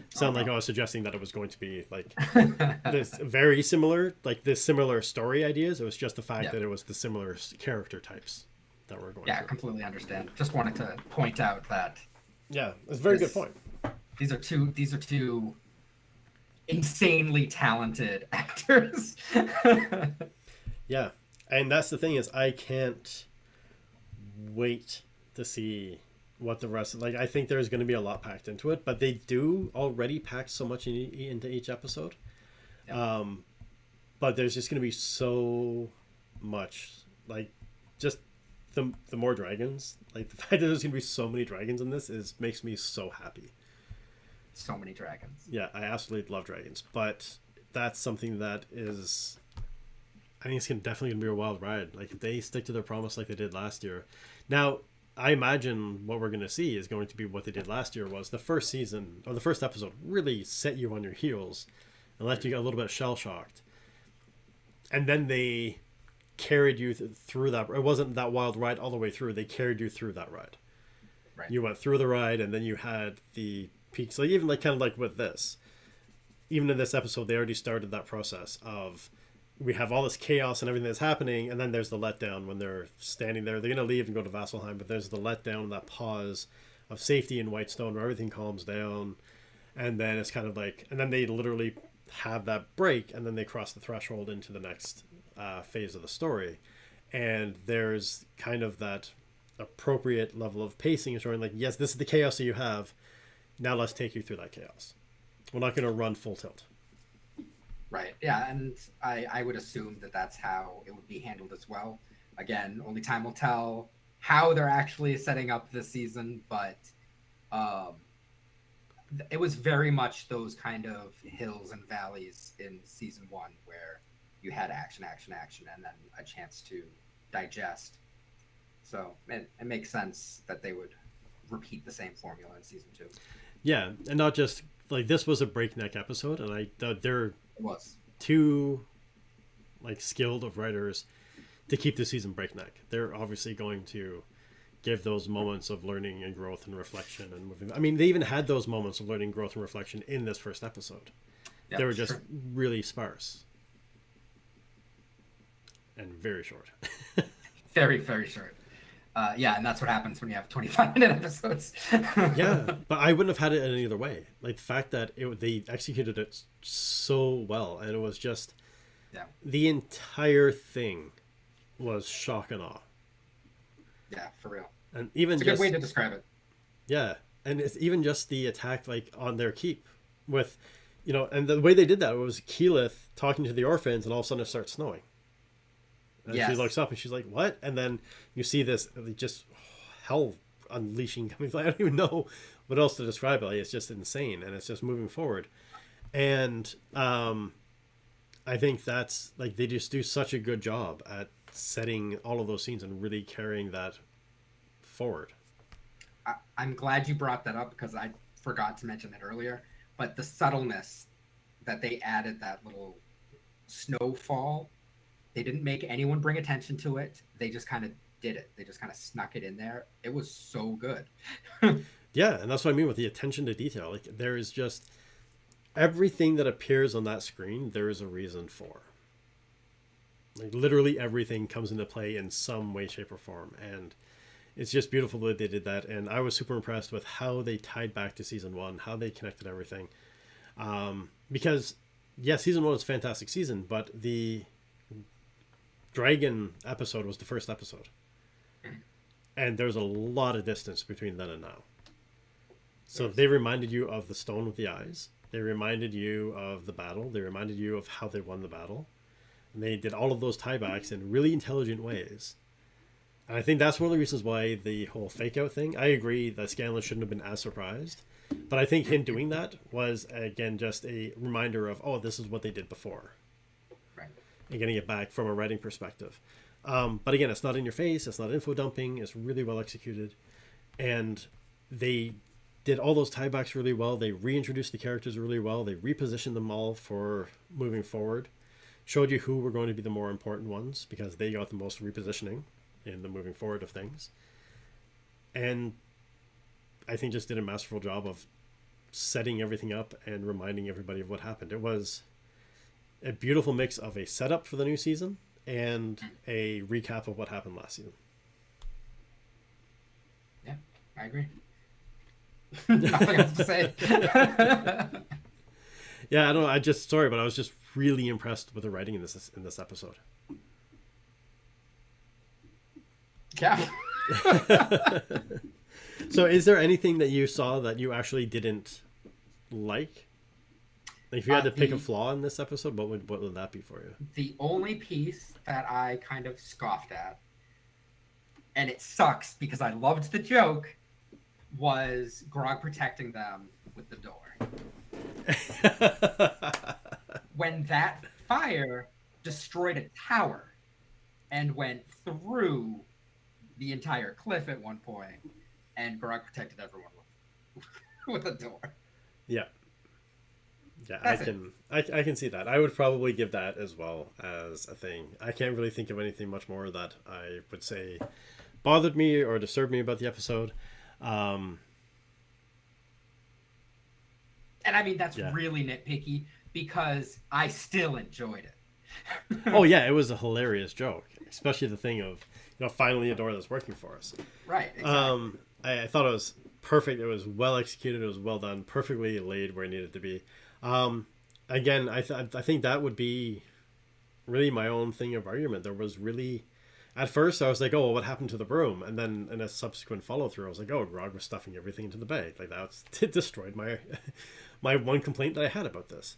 sound like I was suggesting that it was going to be like this very similar, like this similar story ideas. It was just the fact that it was the similar character types that we're going Yeah, through. completely understand. Just wanted to point out that Yeah, it's a very good point. these are two insanely talented actors. Yeah, and that's the thing is I can't wait to see what the rest like. I think there's going to be a lot packed into it, but they do already pack so much into each episode. Yeah. But there's just going to be so much, like just the more dragons, like the fact that there's going to be so many dragons in this is makes me so happy. So many dragons. Yeah, I absolutely love dragons, but that's something that is, I think it's definitely gonna be a wild ride. Like if they stick to their promise like they did last year. Now, I imagine what we're gonna see is going to be what they did last year. Was the first season or the first episode really set you on your heels and left you a little bit shell shocked, and then they carried you through that. It wasn't that wild ride all the way through. They carried you through that ride. Right. You went through the ride, and then you had the peaks. Like even like kind of like with this, even in this episode, they already started that process of we have all this chaos and everything that's happening, and then there's the letdown when they're standing there. They're gonna leave and go to Vasselheim, but there's the letdown, that pause of safety in Whitestone where everything calms down, and then it's kind of like, and then they literally have that break, and then they cross the threshold into the next phase of the story, and there's kind of that appropriate level of pacing and showing like, yes, this is the chaos that you have. Now let's take you through that chaos. We're not going to run full tilt. Right. Yeah, and I would assume that that's how it would be handled as well. Again, only time will tell how they're actually setting up this season, but it was very much those kind of hills and valleys in season one where you had action, and then a chance to digest. So it makes sense that they would repeat the same formula in season two. Yeah, and not just like this was a breakneck episode, and they're It was. too like skilled of writers to keep the season breakneck. They're obviously going to give those moments of learning and growth and reflection and moving. I mean, they even had those moments of learning, growth, and reflection in this first episode. Yeah, They were just sure. really sparse and very short. Very, very short. Yeah, and that's what happens when you have 25-minute episodes. Yeah, but I wouldn't have had it any other way. Like the fact that they executed it so well, and it was just the entire thing was shock and awe. Yeah, for real. And even It's a just, good way to describe it. yeah, and it's even just the attack like on their keep with, and the way they did that was Keyleth talking to the orphans, and all of a sudden it starts snowing. And she Yes. looks up and she's like, "What?" And then you see this just hell unleashing coming. I don't even know what else to describe it. Like, it's just insane, and it's just moving forward. And I think that's like they just do such a good job at setting all of those scenes and really carrying that forward. I'm glad you brought that up because I forgot to mention it earlier. But the subtleness that they added, that little snowfall, they didn't make anyone bring attention to it. They just kind of did it. They just kind of snuck it in there. It was so good. Yeah, and that's what I mean with the attention to detail. Like there is just everything that appears on that screen, there is a reason for. Like literally everything comes into play in some way, shape, or form, and it's just beautiful that they did that, and I was super impressed with how they tied back to season one, how they connected everything. Because yeah, season one was a fantastic season, but the dragon episode was the first episode, and there's a lot of distance between then and now. So they reminded you of the stone with the eyes. They reminded you of the battle. They reminded you of how they won the battle. And they did all of those tiebacks in really intelligent ways. And I think that's one of the reasons why the whole fake out thing, I agree that Scanlan shouldn't have been as surprised. But I think him doing that was, again, just a reminder of, oh, this is what they did before. Right. And getting it back from a writing perspective. But again, it's not in your face. It's not info dumping. It's really well executed. And they did all those tiebacks really well. They reintroduced the characters really well. They repositioned them all for moving forward. Showed you who were going to be the more important ones because they got the most repositioning in the moving forward of things. And I think just did a masterful job of setting everything up and reminding everybody of what happened. It was a beautiful mix of a setup for the new season and a recap of what happened last season. Yeah, I agree. Nothing else to say. Yeah, I don't know. Sorry, but I was just really impressed with the writing in this episode. Yeah. So is there anything that you saw that you actually didn't like? Like if you had to pick a flaw in this episode, what would that be for you? The only piece that I kind of scoffed at, and it sucks because I loved the joke, was Grog protecting them with the door. When that fire destroyed a tower and went through the entire cliff at one point, and Grog protected everyone with a door. Yeah. Yeah, I can see that. I would probably give that as well as a thing. I can't really think of anything much more that I would say bothered me or disturbed me about the episode. And I mean, that's really nitpicky because I still enjoyed it. Oh yeah, it was a hilarious joke, especially the thing of, finally a door that's working for us. Right. Exactly. I thought it was perfect. It was well executed. It was well done. Perfectly laid where it needed to be. Again, I think that would be really my own thing of argument. There was really, at first I was like, oh, what happened to the broom? And then in a subsequent follow through, I was like, oh, Grog was stuffing everything into the bag. Like it destroyed my my one complaint that I had about this.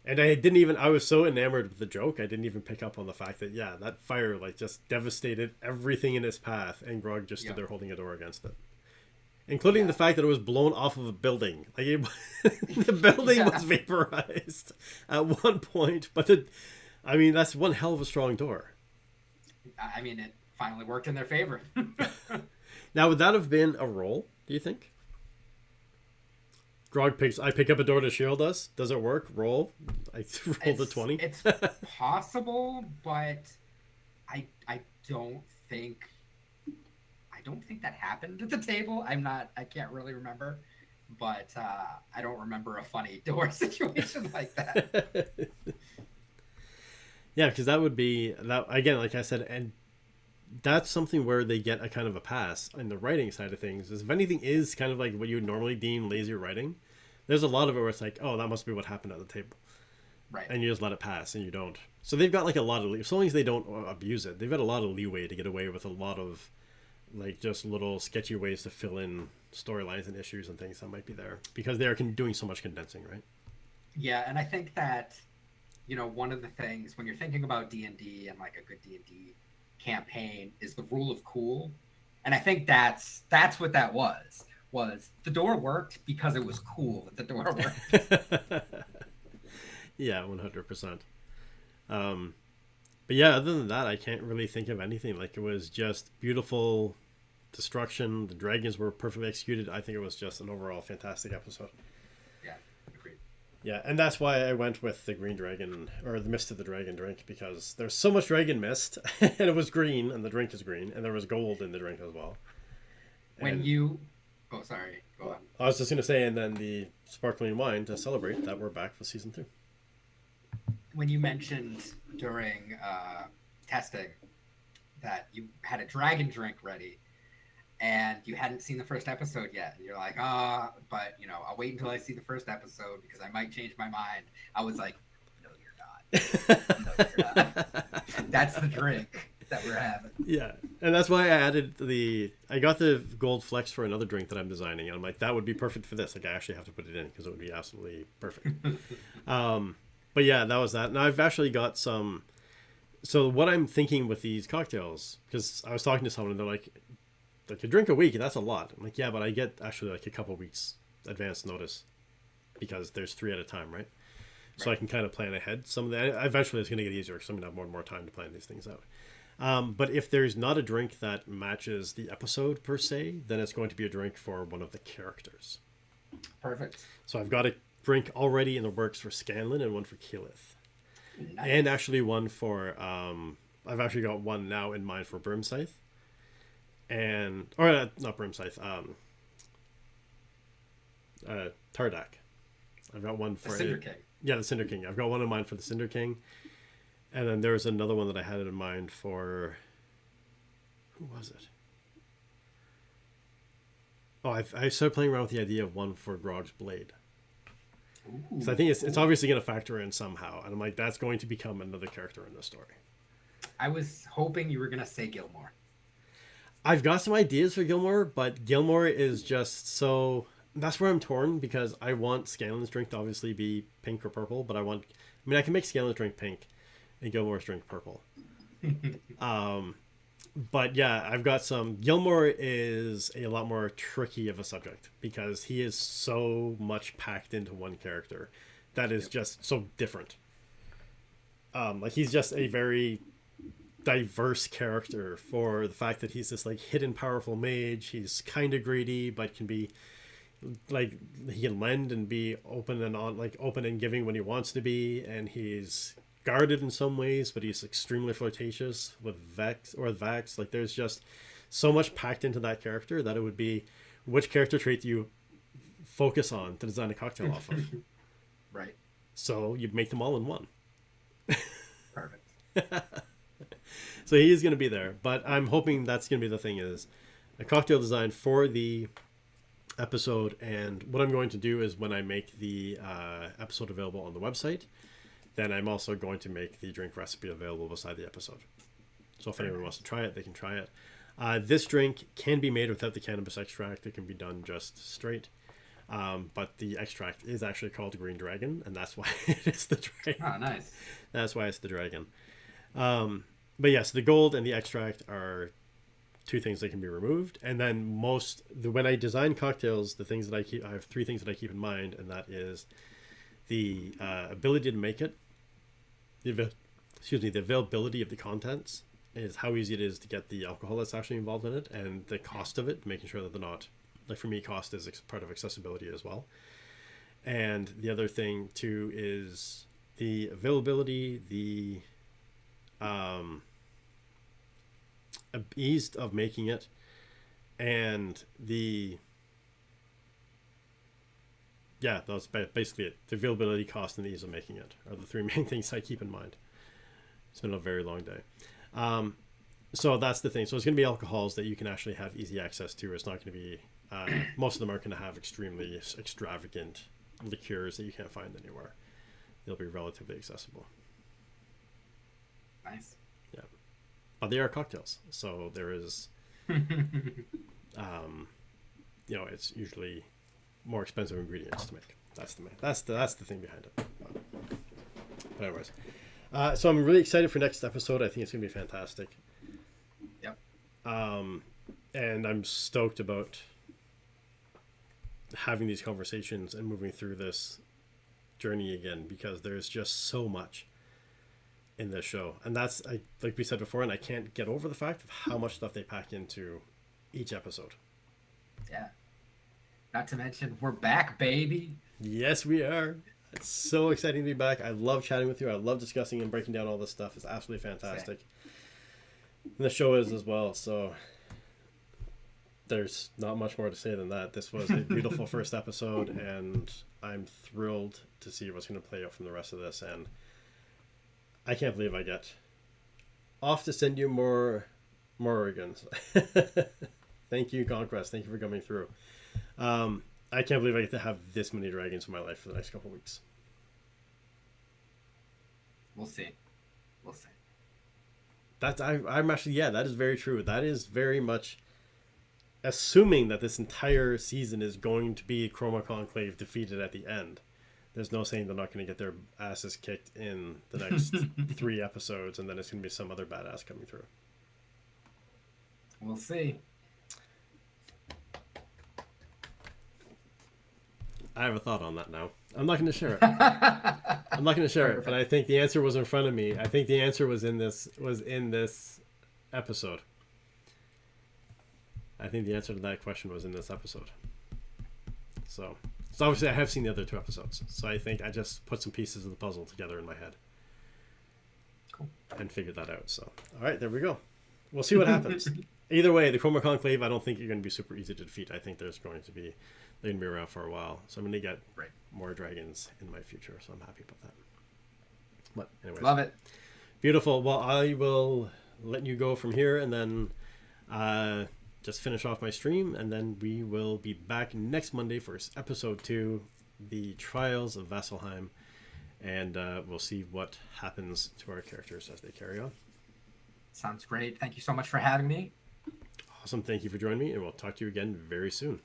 And I was so enamored with the joke, I didn't even pick up on the fact that, that fire just devastated everything in its path, and Grog just stood there holding a door against it. Including the fact that it was blown off of a building. Like the building was vaporized at one point, but that's one hell of a strong door. I mean, it finally worked in their favor. Now, would that have been a roll, do you think? Grog I pick up a door to shield us. Does it work? Roll. I rolled a 20. It's possible, but I don't think that happened at the table. I can't really remember, but I don't remember a funny door situation like that. Yeah, because that would be that again, like I said, and that's something where they get a kind of a pass in the writing side of things. Is if anything is kind of like what you would normally deem lazy writing, there's a lot of it where it's like, oh, that must be what happened at the table. Right. And you just let it pass and you don't. So they've got a lot of, so long as they don't abuse it, they've got a lot of leeway to get away with a lot of just little sketchy ways to fill in storylines and issues and things that might be there because they are doing so much condensing, right? Yeah, and I think that, one of the things when you're thinking about D&D and a good D&D campaign is the rule of cool. And I think that's what that was the door worked because it was cool that the door worked. Yeah, 100%. But yeah, other than that, I can't really think of anything. It was just beautiful destruction. The dragons were perfectly executed. I think it was just an overall fantastic episode. Yeah, agreed. Yeah, and that's why I went with the green dragon, or the Mist of the Dragon drink, because there's so much dragon mist, and it was green, and the drink is green, and there was gold in the drink as well. Oh, sorry. Go on. I was just going to say, and then the sparkling wine to celebrate that we're back for season 2. When you mentioned during testing that you had a dragon drink ready, and you hadn't seen the first episode yet, and you're like, ah, but you know, I'll wait until I see the first episode because I might change my mind. I was like, no, you're not. No, you're not. That's the drink that we're having. Yeah, and that's why I got the gold flex for another drink that I'm designing, and I'm like, that would be perfect for this. Like, I actually have to put it in because it would be absolutely perfect. But yeah, that was that. And I've actually got some. So what I'm thinking with these cocktails, because I was talking to someone and they're like a drink a week, that's a lot. I'm like, yeah, but I get actually like a couple weeks advance notice because there's 3 at a time, right? So I can kind of plan ahead. Some of that eventually it's going to get easier because I'm going to have more and more time to plan these things out. But if there's not a drink that matches the episode per se, then it's going to be a drink for one of the characters. Perfect. So I've got a drink already in the works for Scanlan and one for Keyleth. Nice. And actually one for, I've actually got one now in mind for Brimscythe. Not Brimscythe, Tardak. I've got one for... The Cinder King. Yeah, the Cinder King. I've got one in mind for the Cinder King. And then there was another one that I had in mind for... Who was it? Oh, I started playing around with the idea of one for Grog's Blade. So I think it's obviously going to factor in somehow. And I'm like, that's going to become another character in the story. I was hoping you were going to say Gilmore. I've got some ideas for Gilmore, but Gilmore is just so... That's where I'm torn, because I want Scanlan's drink to obviously be pink or purple, but I can make Scanlan's drink pink and Gilmore's drink purple. But yeah, I've got some... Gilmore is a lot more tricky of a subject because he is so much packed into one character that is just so different. Like he's just a very diverse character for the fact that he's this like hidden powerful mage. He's kind of greedy, but can be like, he can lend and be open and giving when he wants to be, and he's guarded in some ways, but he's extremely flirtatious with Vex. Like, there's just so much packed into that character that it would be, which character trait do you focus on to design a cocktail off of? Right. So you make them all in one. Perfect. So he is going to be there, but I'm hoping that's going to be the thing, is a cocktail design for the episode. And what I'm going to do is, when I make the episode available on the website, then I'm also going to make the drink recipe available beside the episode. So if anyone wants to try it, they can try it. This drink can be made without the cannabis extract. It can be done just straight. But the extract is actually called Green Dragon, and that's why it is the dragon. Oh, nice. That's why it's the dragon. But yes, the gold and the extract are two things that can be removed. And then when I design cocktails, I have 3 things that I keep in mind, and that is the ability to make it, the availability of the contents, is how easy it is to get the alcohol that's actually involved in it, and the cost of it, making sure that they're not, like for me, cost is part of accessibility as well. And the other thing too is the availability, the ease of making it, and that's basically it. The availability, cost, and the ease of making it are the 3 main things I keep in mind. It's been a very long day. So that's the thing. So it's going to be alcohols that you can actually have easy access to. It's not going to be... most of them are going to have extremely extravagant liqueurs that you can't find anywhere. They'll be relatively accessible. Nice. Yeah. But they are cocktails. So there is... it's usually more expensive ingredients to make. That's the thing behind it. But anyways. So I'm really excited for next episode. I think it's going to be fantastic. Yep. And I'm stoked about having these conversations and moving through this journey again, because there's just so much in this show. And that's, like we said before, and I can't get over the fact of how much stuff they pack into each episode. Yeah. Not to mention, we're back, baby. Yes, we are. It's so exciting to be back. I love chatting with you. I love discussing and breaking down all this stuff. It's absolutely fantastic. And the show is as well, so there's not much more to say than that. This was a beautiful first episode, and I'm thrilled to see what's going to play out from the rest of this. And I can't believe I get off to send you more organs. Thank you, Conquest. Thank you for coming through. I can't believe I get to have this many dragons in my life for the next couple of weeks. We'll see. We'll see. I'm actually, yeah, that is very true. That is very much assuming that this entire season is going to be Chroma Conclave defeated at the end. There's no saying they're not going to get their asses kicked in the next 3 episodes, and then it's going to be some other badass coming through. We'll see. I have a thought on that now. I'm not going to share it. I'm not going to share it, but I think the answer was in front of me. I think the answer was in this episode. I think the answer to that question was in this episode. So obviously I have seen the other 2 episodes. So I think I just put some pieces of the puzzle together in my head. Cool. And figured that out. So, all right, there we go. We'll see what happens. Either way, the Chroma Conclave, I don't think you're going to be super easy to defeat. I think they're going to be around for a while. So I'm going to get more dragons in my future. So I'm happy about that. But anyways. Love it. Beautiful. Well, I will let you go from here and then just finish off my stream. And then we will be back next Monday for episode 2, The Trials of Vasselheim. And we'll see what happens to our characters as they carry on. Sounds great. Thank you so much for having me. Awesome. Thank you for joining me, and we'll talk to you again very soon.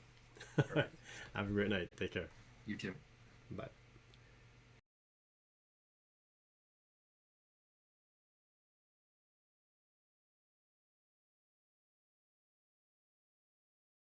Have a great night. Take care. You too. Bye.